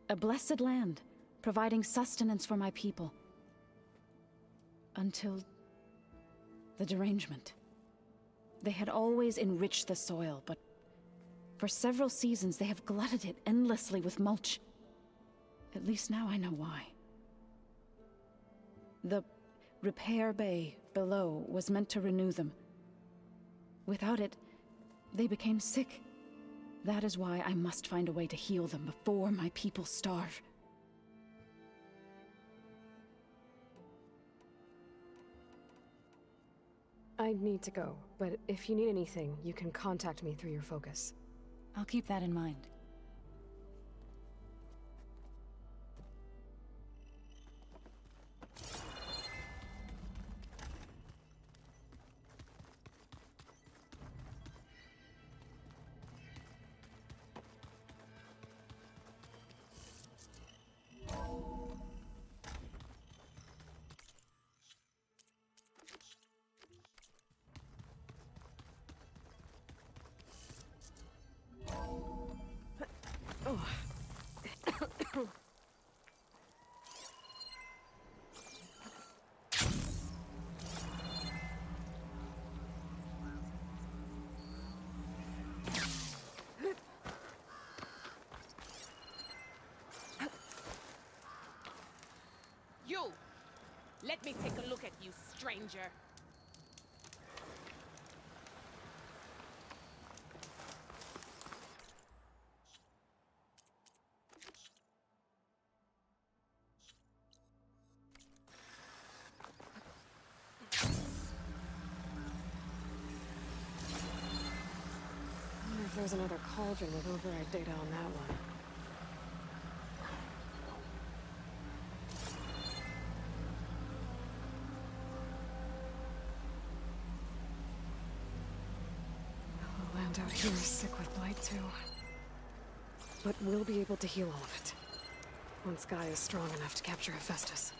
[SPEAKER 15] A blessed land, providing sustenance for my people. Until the derangement. They had always enriched the soil, but for several seasons they have glutted it endlessly with mulch. At least now I know why. The repair bay below was meant to renew them. Without it, they became sick. That is why I must find a way to heal them before my people starve.
[SPEAKER 2] I need to go, but if you need anything, you can contact me through your focus.
[SPEAKER 15] I'll keep that in mind.
[SPEAKER 1] You! Let me take a look at you, stranger.
[SPEAKER 2] I wonder if there's another cauldron with override data on that one. The land out here is sick with blight too. But we'll be able to heal all of it. Once Guy is strong enough to capture Hephaestus.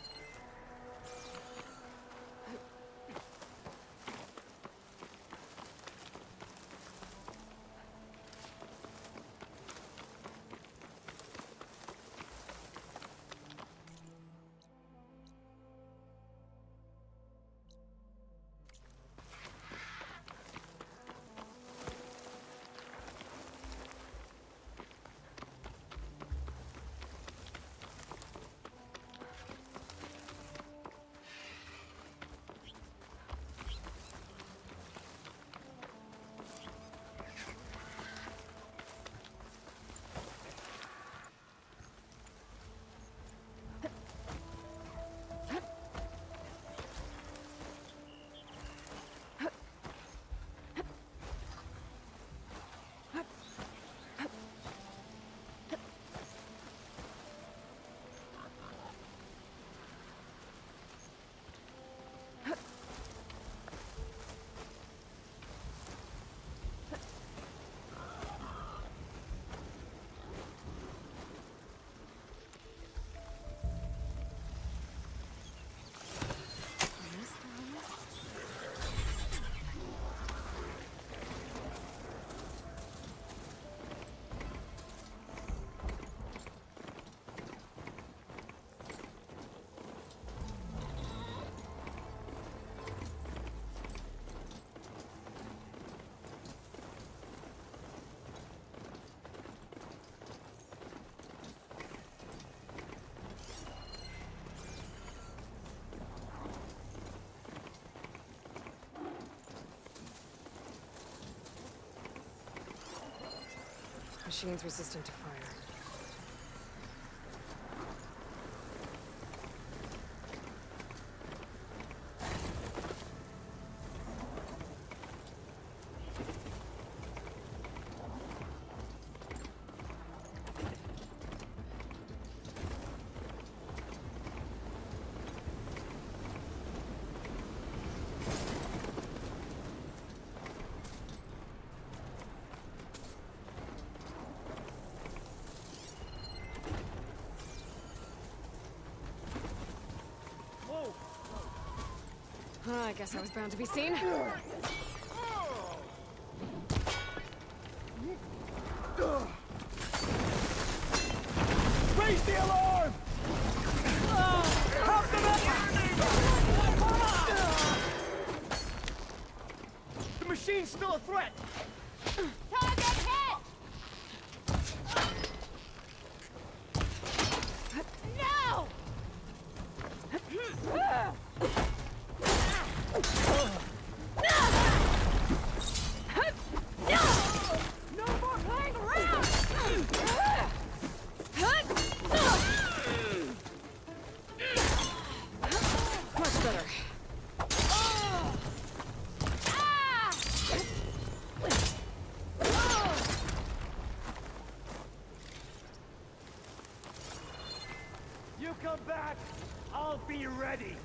[SPEAKER 2] Machines resistant to fire. I guess I was bound to be seen.
[SPEAKER 3] Raise the alarm! Help them out! The machine's still a threat!
[SPEAKER 1] Target hit! No! No more playing around!
[SPEAKER 2] Much better.
[SPEAKER 3] You come back, I'll be ready!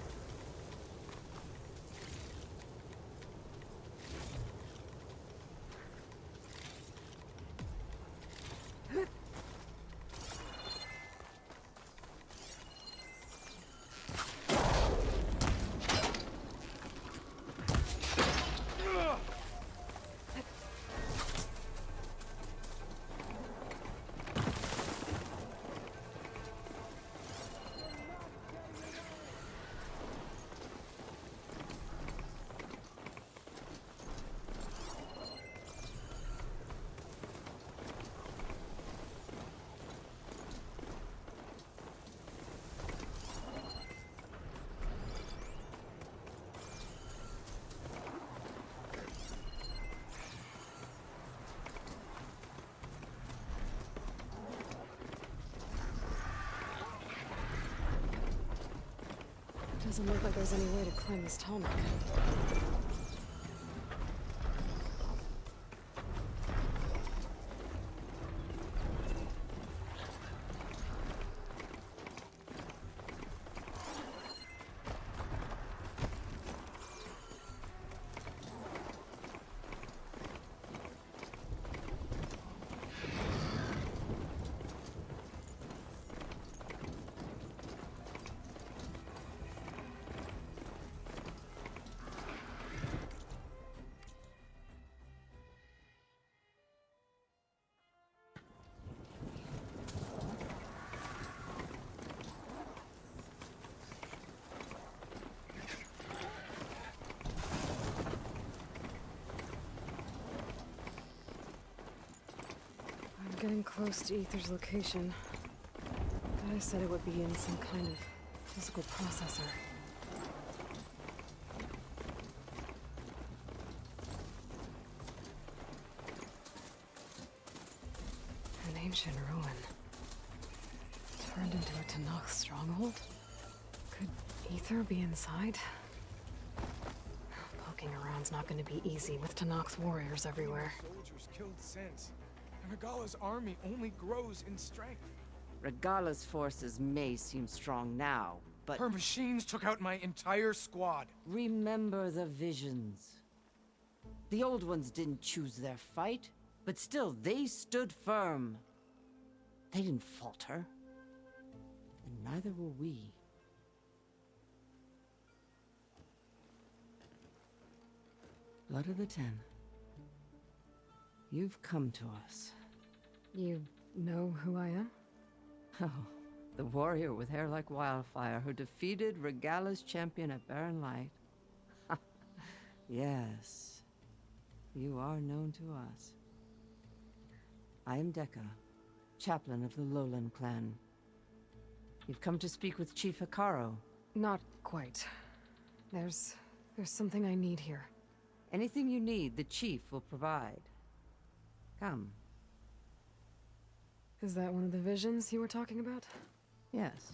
[SPEAKER 2] Doesn't look like there's any way to climb this tarmac. Getting close to Ether's location. I said it would be in some kind of physical processor. An ancient ruin. Turned into a Tanakh stronghold? Could Ether be inside? Poking around's not going to be easy with Tanakh's warriors everywhere.
[SPEAKER 16] Soldiers killed since. Regala's army only grows in strength.
[SPEAKER 17] Regala's forces may seem strong now, but...
[SPEAKER 16] Her machines took out my entire squad.
[SPEAKER 17] Remember the visions. The old ones didn't choose their fight, but still, they stood firm. They didn't falter. And neither will we. Blood of the Ten. You've come to us.
[SPEAKER 2] You know who I am?
[SPEAKER 17] Oh, the warrior with hair like wildfire who defeated Regala's champion at Barren Light. Yes, you are known to us. I am Deka, chaplain of the Lowland clan. You've come to speak with Chief HEKARRO.
[SPEAKER 2] Not quite. There's something I need here.
[SPEAKER 17] Anything you need, the Chief will provide. Come.
[SPEAKER 2] Is that one of the visions you were talking about?
[SPEAKER 17] Yes.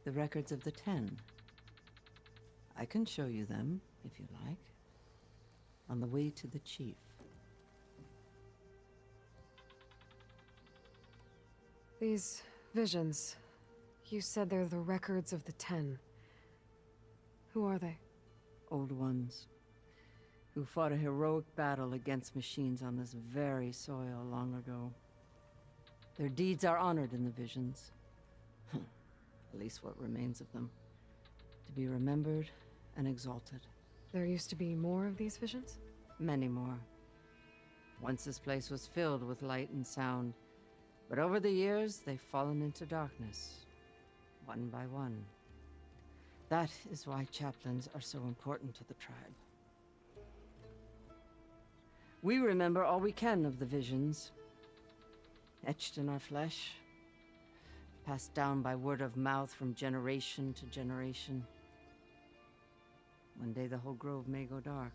[SPEAKER 17] The records of the 10. I can show you them, if you like. On the way to the chief.
[SPEAKER 2] These visions, you said they're the records of the 10. Who are they?
[SPEAKER 17] Old ones. Who fought a heroic battle against machines on this very soil long ago. Their deeds are honored in the visions. At least what remains of them. To be remembered and exalted.
[SPEAKER 2] There used to be more of these visions?
[SPEAKER 17] Many more. Once this place was filled with light and sound, but over the years they've fallen into darkness, one by one. That is why chaplains are so important to the tribe. We remember all we can of the visions, etched in our flesh, passed down by word of mouth from generation to generation. One day the whole grove may go dark.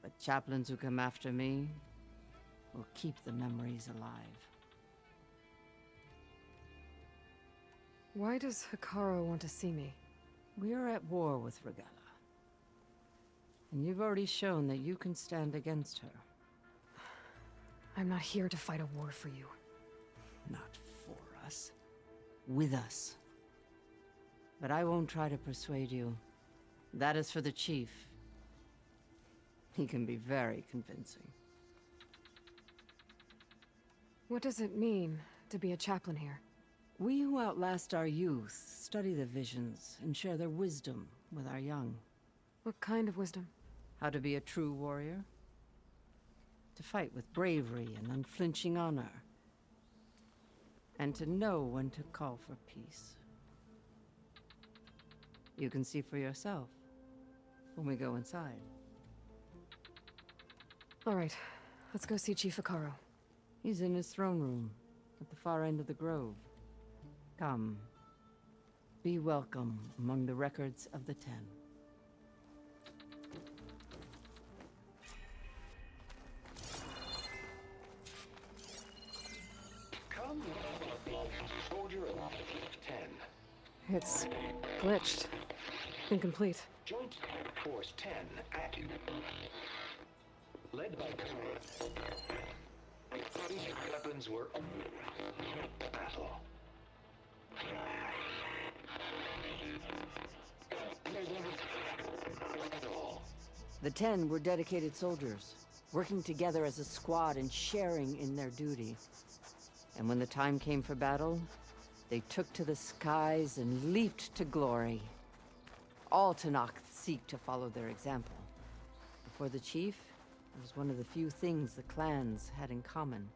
[SPEAKER 17] But chaplains who come after me will keep the memories alive.
[SPEAKER 2] Why does HEKARRO want to see me?
[SPEAKER 17] We are at war with Regalla. And you've already shown that you can stand against her.
[SPEAKER 2] I'm not here to fight a war for you.
[SPEAKER 17] Not for us. With us. But I won't try to persuade you. That is for the chief. He can be very convincing.
[SPEAKER 2] What does it mean to be a chaplain here?
[SPEAKER 17] We who outlast our youth study the visions and share their wisdom with our young.
[SPEAKER 2] What kind of wisdom?
[SPEAKER 17] How to be a true warrior. To fight with bravery and unflinching honor. And to know when to call for peace. You can see for yourself when we go inside.
[SPEAKER 2] All right, let's go see Chief HEKARRO.
[SPEAKER 17] He's in his throne room at the far end of the grove. Come. Be welcome among the records of the 10.
[SPEAKER 13] Come, soldier of 10.
[SPEAKER 2] It's glitched. Incomplete.
[SPEAKER 13] Joint Force 10 active. Led by weapons were battle.
[SPEAKER 17] The 10 were dedicated soldiers, working together as a squad and sharing in their duty. And when the time came for battle, they took to the skies and leaped to glory. All Tanakh seek to follow their example. Before the chief, it was one of the few things the clans had in common.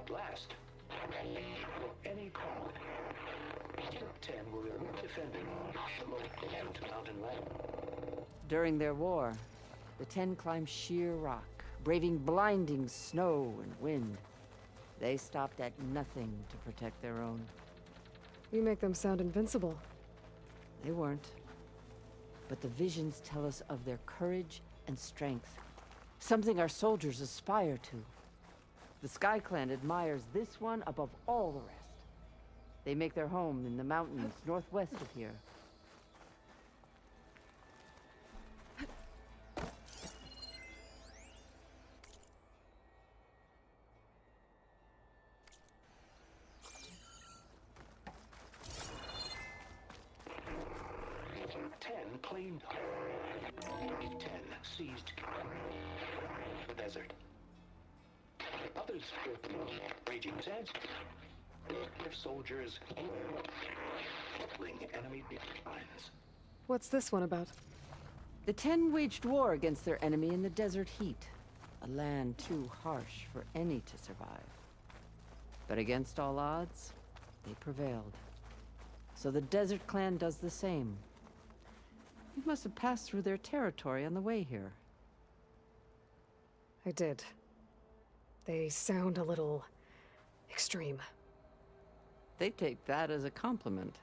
[SPEAKER 13] Last, any call. 10 were defending the mountain land.
[SPEAKER 17] During their war, the 10 climbed sheer rock, braving blinding snow and wind. They stopped at nothing to protect their own.
[SPEAKER 2] You make them sound invincible.
[SPEAKER 17] They weren't. But the visions tell us of their courage and strength. Something our soldiers aspire to. The Sky Clan admires this one above all the rest. They make their home in the mountains northwest of here.
[SPEAKER 13] Claimed 10 seized the desert. Others with raging sands, their soldiers killing enemy lines.
[SPEAKER 2] What's this one about?
[SPEAKER 17] The 10 waged war against their enemy in the desert heat, a land too harsh for any to survive. But against all odds, they prevailed. So the Desert Clan does the same. You must have passed through their territory on the way here.
[SPEAKER 2] I did. They sound a little extreme.
[SPEAKER 17] They take that as a compliment.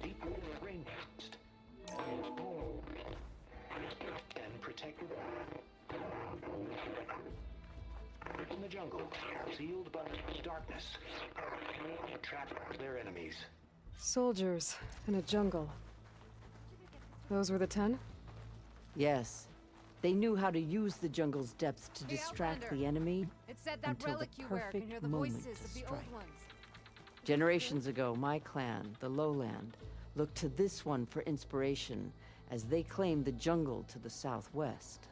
[SPEAKER 18] Deeply rainforest. And protected. In the jungle, sealed by darkness. Trap their enemies.
[SPEAKER 2] Soldiers in a jungle. Those were the 10?
[SPEAKER 17] Yes. They knew how to use the jungle's depths to distract the enemy
[SPEAKER 19] It said that
[SPEAKER 17] until
[SPEAKER 19] relic
[SPEAKER 17] the
[SPEAKER 19] you wear can
[SPEAKER 17] perfect
[SPEAKER 19] hear the
[SPEAKER 17] moment
[SPEAKER 19] voices
[SPEAKER 17] to
[SPEAKER 19] of the
[SPEAKER 17] strike.
[SPEAKER 19] old ones.
[SPEAKER 17] Generations ago, my clan, the Lowland, looked to this one for inspiration as they claimed the jungle to the southwest.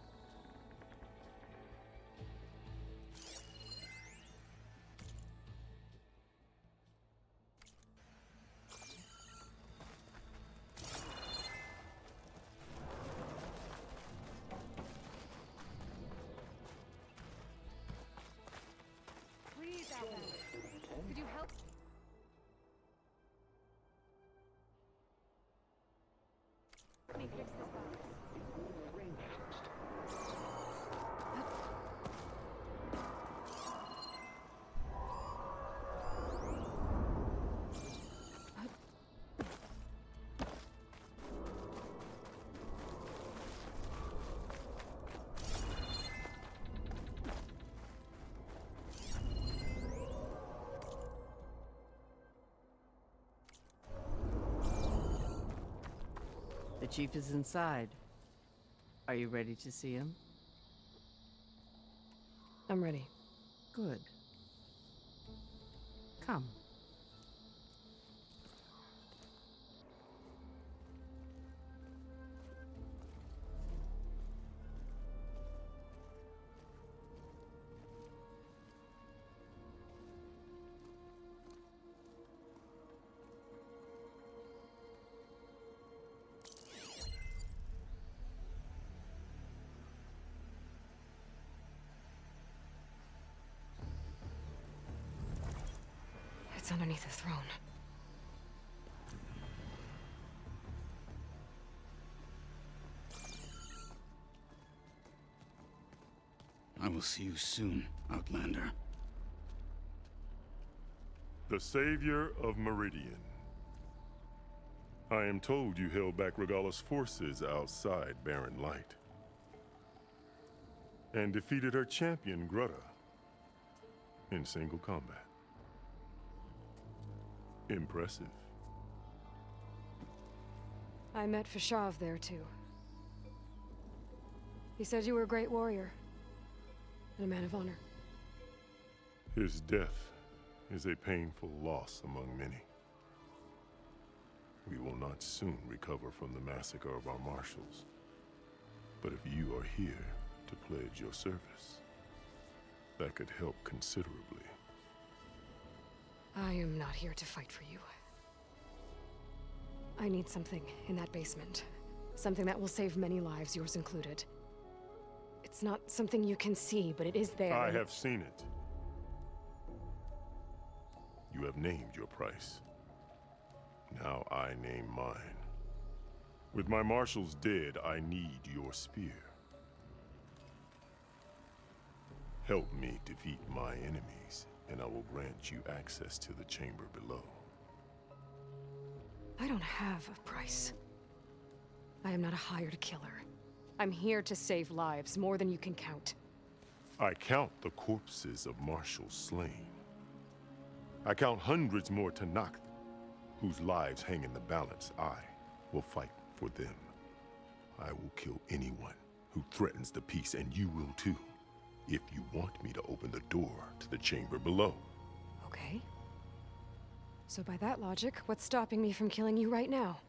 [SPEAKER 19] Please, Outlander. Could you help? Let me fix this box.
[SPEAKER 17] The chief is inside. Are you ready to see him?
[SPEAKER 2] I'm ready.
[SPEAKER 17] Good. Come.
[SPEAKER 2] It's underneath the throne.
[SPEAKER 20] I will see you soon, Outlander.
[SPEAKER 21] The Savior of Meridian. I am told you held back Regalla's forces outside Barren Light. And defeated her champion, Grutta, in single combat. Impressive.
[SPEAKER 2] I met Fashav there, too. He said you were a great warrior. And a man of honor.
[SPEAKER 21] His death is a painful loss among many. We will not soon recover from the massacre of our marshals. But if you are here to pledge your service, that could help considerably.
[SPEAKER 2] I am not here to fight for you. I need something in that basement. Something that will save many lives, yours included. It's not something you can see, but it is there.
[SPEAKER 21] I have seen it. You have named your price. Now I name mine. With my marshals dead, I need your spear. Help me defeat my enemies, and I will grant you access to the chamber below.
[SPEAKER 2] I don't have a price. I am not a hired killer. I'm here to save lives, more than you can count.
[SPEAKER 21] I count the corpses of marshals slain. I count hundreds more Tanakh, whose lives hang in the balance. I will fight for them. I will kill anyone who threatens the peace, and you will too, if you want me to open the door to the chamber below.
[SPEAKER 2] Okay. So by that logic, what's stopping me from killing you right now?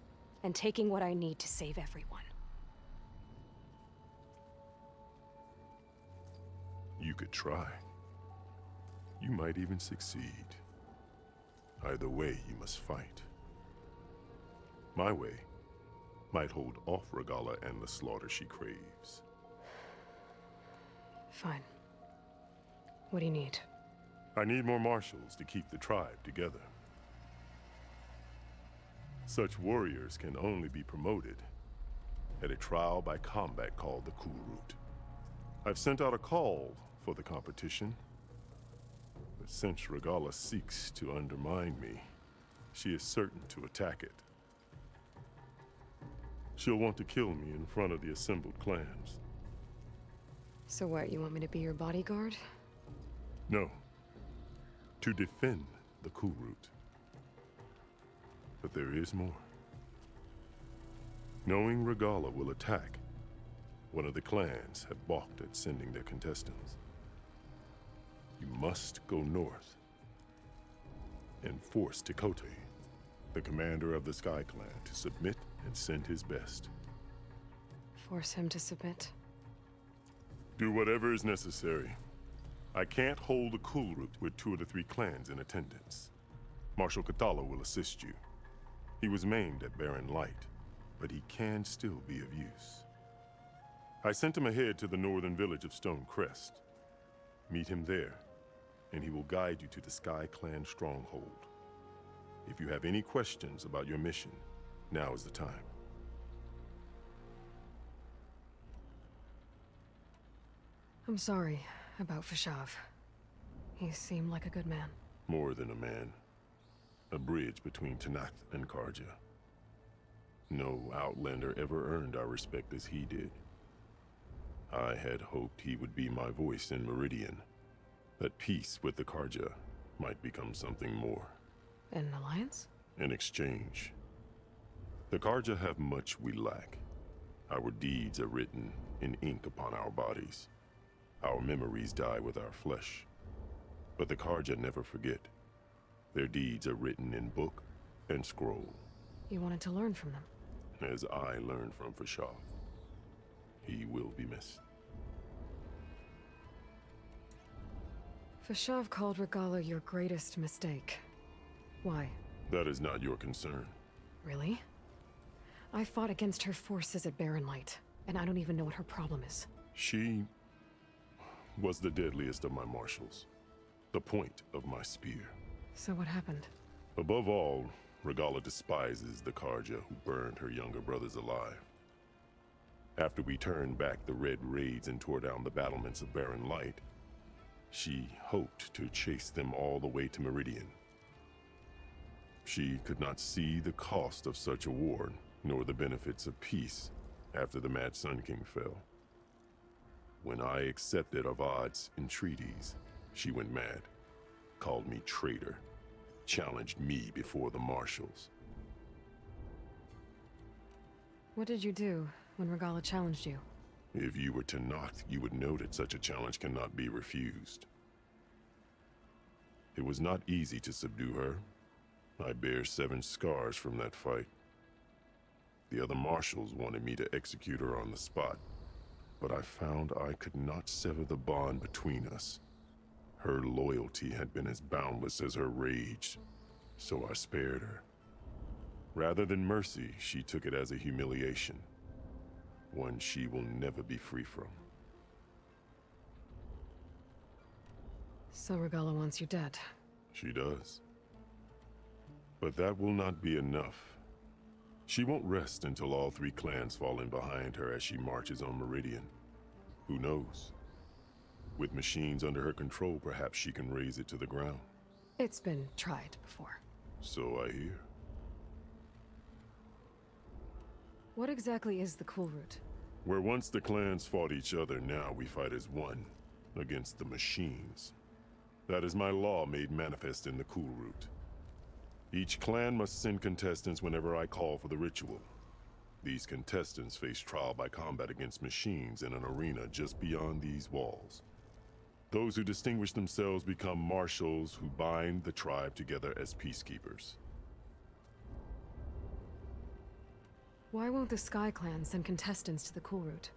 [SPEAKER 2] And taking what I need to save everyone?
[SPEAKER 21] You could try. You might even succeed. Either way, you must fight. My way might hold off Regalla and the slaughter she craves.
[SPEAKER 2] Fine. What do you need?
[SPEAKER 21] I need more marshals to keep the tribe together. Such warriors can only be promoted at a trial by combat called the Cool Route. I've sent out a call for the competition, but since Regalla seeks to undermine me, she is certain to attack it. She'll want to kill me in front of the assembled clans.
[SPEAKER 2] So what, you want me to be your bodyguard?
[SPEAKER 21] No. To defend the Cool Route. But there is more. Knowing Regalla will attack, one of the clans had balked at sending their contestants. You must go north and force Tekote, the commander of the Sky Clan, to submit and send his best.
[SPEAKER 2] Force him to submit?
[SPEAKER 21] Do whatever is necessary. I can't hold the Cool Route with 2 of the 3 clans in attendance. Marshal Kathala will assist you. He was maimed at Barren Light, but he can still be of use. I sent him ahead to the northern village of Stone Crest. Meet him there, and he will guide you to the Sky Clan stronghold. If you have any questions about your mission, now is the time.
[SPEAKER 2] I'm sorry about Fashav. He seemed like a good man.
[SPEAKER 21] More than a man. A bridge between Tanath and Karja. No Outlander ever earned our respect as he did. I had hoped he would be my voice in Meridian. That peace with the Karja might become something more.
[SPEAKER 2] An alliance?
[SPEAKER 21] In exchange. The Karja have much we lack. Our deeds are written in ink upon our bodies. Our memories die with our flesh. But the Karja never forget. Their deeds are written in book and scroll.
[SPEAKER 2] You wanted to learn from them?
[SPEAKER 21] As I learned from Fashav. He will be missed.
[SPEAKER 2] Fashav called Regalla your greatest mistake. Why?
[SPEAKER 21] That is not your concern.
[SPEAKER 2] Really? I fought against her forces at Barren Light, and I don't even know what her problem is.
[SPEAKER 21] She was the deadliest of my marshals. The point of my spear.
[SPEAKER 2] So what happened?
[SPEAKER 21] Above all, Regalla despises the Karja who burned her younger brothers alive. After we turned back the Red Raids and tore down the battlements of Barren Light, she hoped to chase them all the way to Meridian. She could not see the cost of such a war, nor the benefits of peace after the Mad Sun King fell. When I accepted Avad's entreaties, she went mad, called me traitor, challenged me before the marshals.
[SPEAKER 2] What did you do when Regalla challenged you?
[SPEAKER 21] If you were to knock, you would know that such a challenge cannot be refused. It was not easy to subdue her. I bear 7 scars from that fight. The other marshals wanted me to execute her on the spot, but I found I could not sever the bond between us. Her loyalty had been as boundless as her rage, so I spared her. Rather than mercy, she took it as a humiliation. One she will never be free from.
[SPEAKER 2] So Regalla wants you dead?
[SPEAKER 21] She does. But that will not be enough. She won't rest until all 3 clans fall in behind her as she marches on Meridian. Who knows? With machines under her control, perhaps she can raise it to the ground.
[SPEAKER 2] It's been tried before.
[SPEAKER 21] So I hear.
[SPEAKER 2] What exactly is the Cool Route?
[SPEAKER 21] Where once the clans fought each other, now we fight as one, against the machines. That is my law made manifest in the Cool Route. Each clan must send contestants whenever I call for the ritual. These contestants face trial by combat against machines in an arena just beyond these walls. Those who distinguish themselves become marshals who bind the tribe together as peacekeepers.
[SPEAKER 2] Why won't the Sky Clan send contestants to the Cool Route?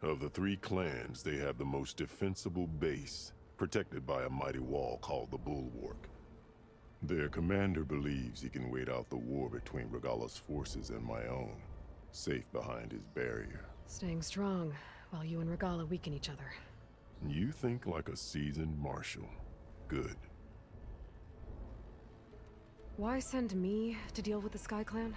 [SPEAKER 21] Of the three clans, they have the most defensible base, protected by a mighty wall called the Bulwark. Their commander believes he can wait out the war between Regalla's forces and my own, safe behind his barrier.
[SPEAKER 2] Staying strong, while you and Regalla weaken each other.
[SPEAKER 21] You think like a seasoned marshal. Good.
[SPEAKER 2] Why send me to deal with the Sky Clan?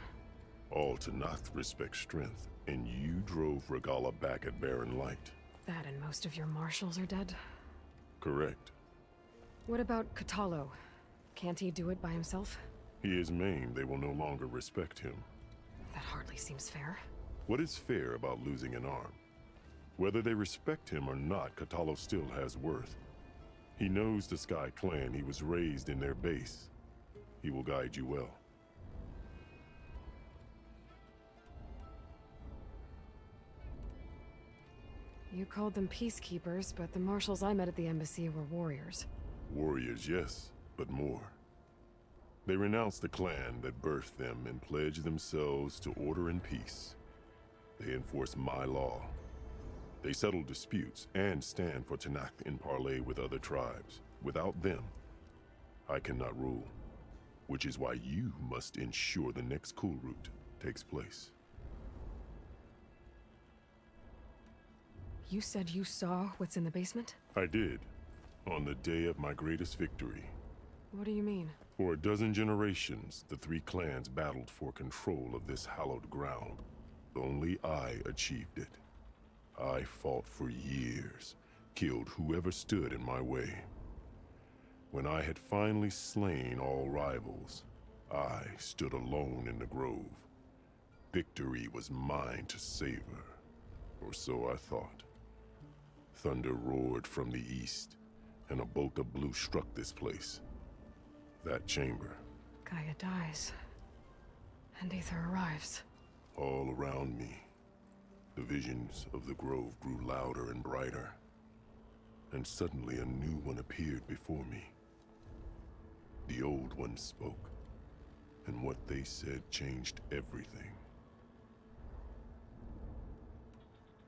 [SPEAKER 21] All Tanath respect strength, and you drove Regalla back at Barren Light.
[SPEAKER 2] That and most of your marshals are dead?
[SPEAKER 21] Correct.
[SPEAKER 2] What about Kotallo? Can't he do it by himself?
[SPEAKER 21] He is maimed. They will no longer respect him.
[SPEAKER 2] That hardly seems fair.
[SPEAKER 21] What is fair about losing an arm? Whether they respect him or not, Kotallo still has worth. He knows the Sky Clan. He was raised in their base. He will guide you well.
[SPEAKER 2] You called them peacekeepers, but the marshals I met at the embassy were warriors.
[SPEAKER 21] Warriors, yes, but more. They renounce the clan that birthed them and pledge themselves to order and peace. They enforce my law. They settle disputes and stand for Tanakh in parley with other tribes. Without them, I cannot rule. Which is why you must ensure the next cool route takes place.
[SPEAKER 2] You said you saw what's in the basement?
[SPEAKER 21] I did, on the day of my greatest victory.
[SPEAKER 2] What do you mean?
[SPEAKER 21] For a dozen generations, the three clans battled for control of this hallowed ground. Only I achieved it. I fought for years, killed whoever stood in my way. When I had finally slain all rivals, I stood alone in the grove. Victory was mine to savor, or so I thought. Thunder roared from the east, and a bolt of blue struck this place. That chamber.
[SPEAKER 2] Gaia dies, and Aether arrives.
[SPEAKER 21] All around me, the visions of the grove grew louder and brighter, and suddenly a new one appeared before me. The old ones spoke, and what they said changed everything.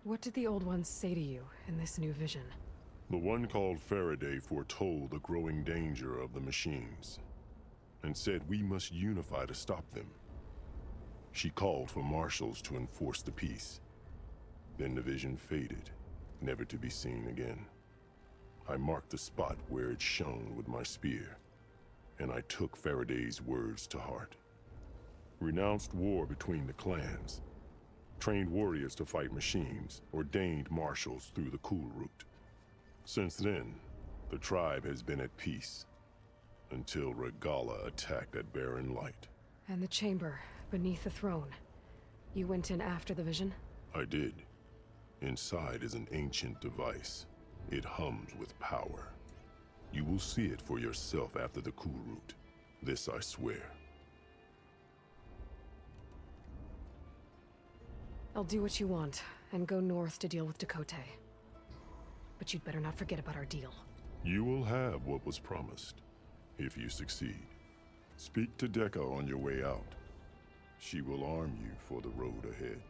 [SPEAKER 2] What did the old ones say to you in this new vision?
[SPEAKER 21] The one called Faraday foretold the growing danger of the machines, and said we must unify to stop them. She called for marshals to enforce the peace. Then the vision faded, never to be seen again. I marked the spot where it shone with my spear, and I took Faraday's words to heart. Renounced war between the clans, trained warriors to fight machines, ordained marshals through the cool route. Since then, the tribe has been at peace, until Regalla attacked at Barren Light.
[SPEAKER 2] And the chamber, beneath the throne. You went in after the vision?
[SPEAKER 21] I did. Inside is an ancient device. It hums with power. You will see it for yourself after the cool route. This I swear.
[SPEAKER 2] I'll do what you want, and go north to deal with Dakota. But you'd better not forget about our deal.
[SPEAKER 21] You will have what was promised, if you succeed. Speak to Dekka on your way out. She will arm you for the road ahead.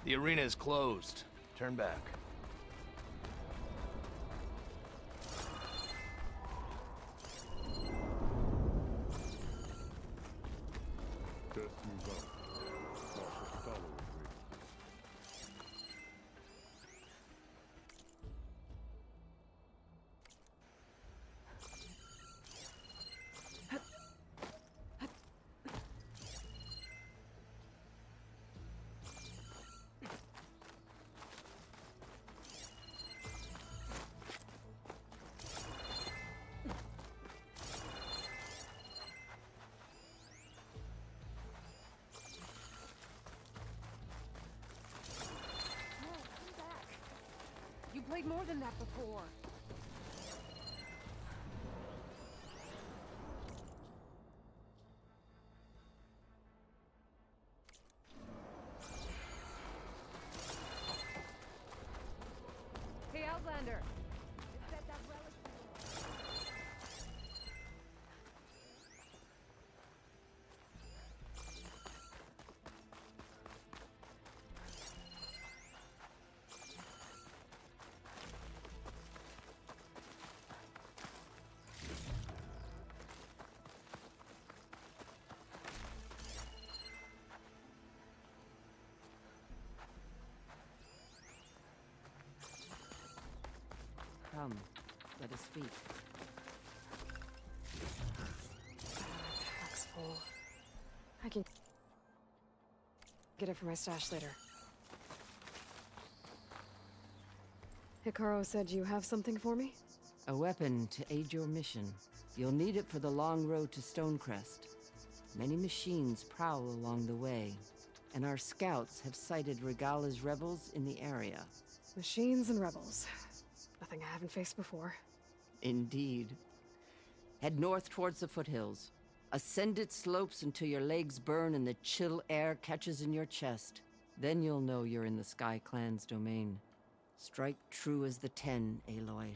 [SPEAKER 9] The arena is closed. Turn back.
[SPEAKER 19] played more than that before. Hey, Outlander. It's that relic.
[SPEAKER 17] Come, let us speak.
[SPEAKER 2] Pack's full. I can get it for my stash later. HEKARRO said you have something for me?
[SPEAKER 17] A weapon to aid your mission. You'll need it for the long road to Stonecrest. Many machines prowl along the way, and our scouts have sighted Regala's rebels in the area.
[SPEAKER 2] Machines and rebels. Nothing I haven't faced before.
[SPEAKER 17] Indeed. Head north towards the foothills. Ascend its slopes until your legs burn and the chill air catches in your chest. Then you'll know you're in the Sky Clan's domain. Strike true as the 10, Aloy.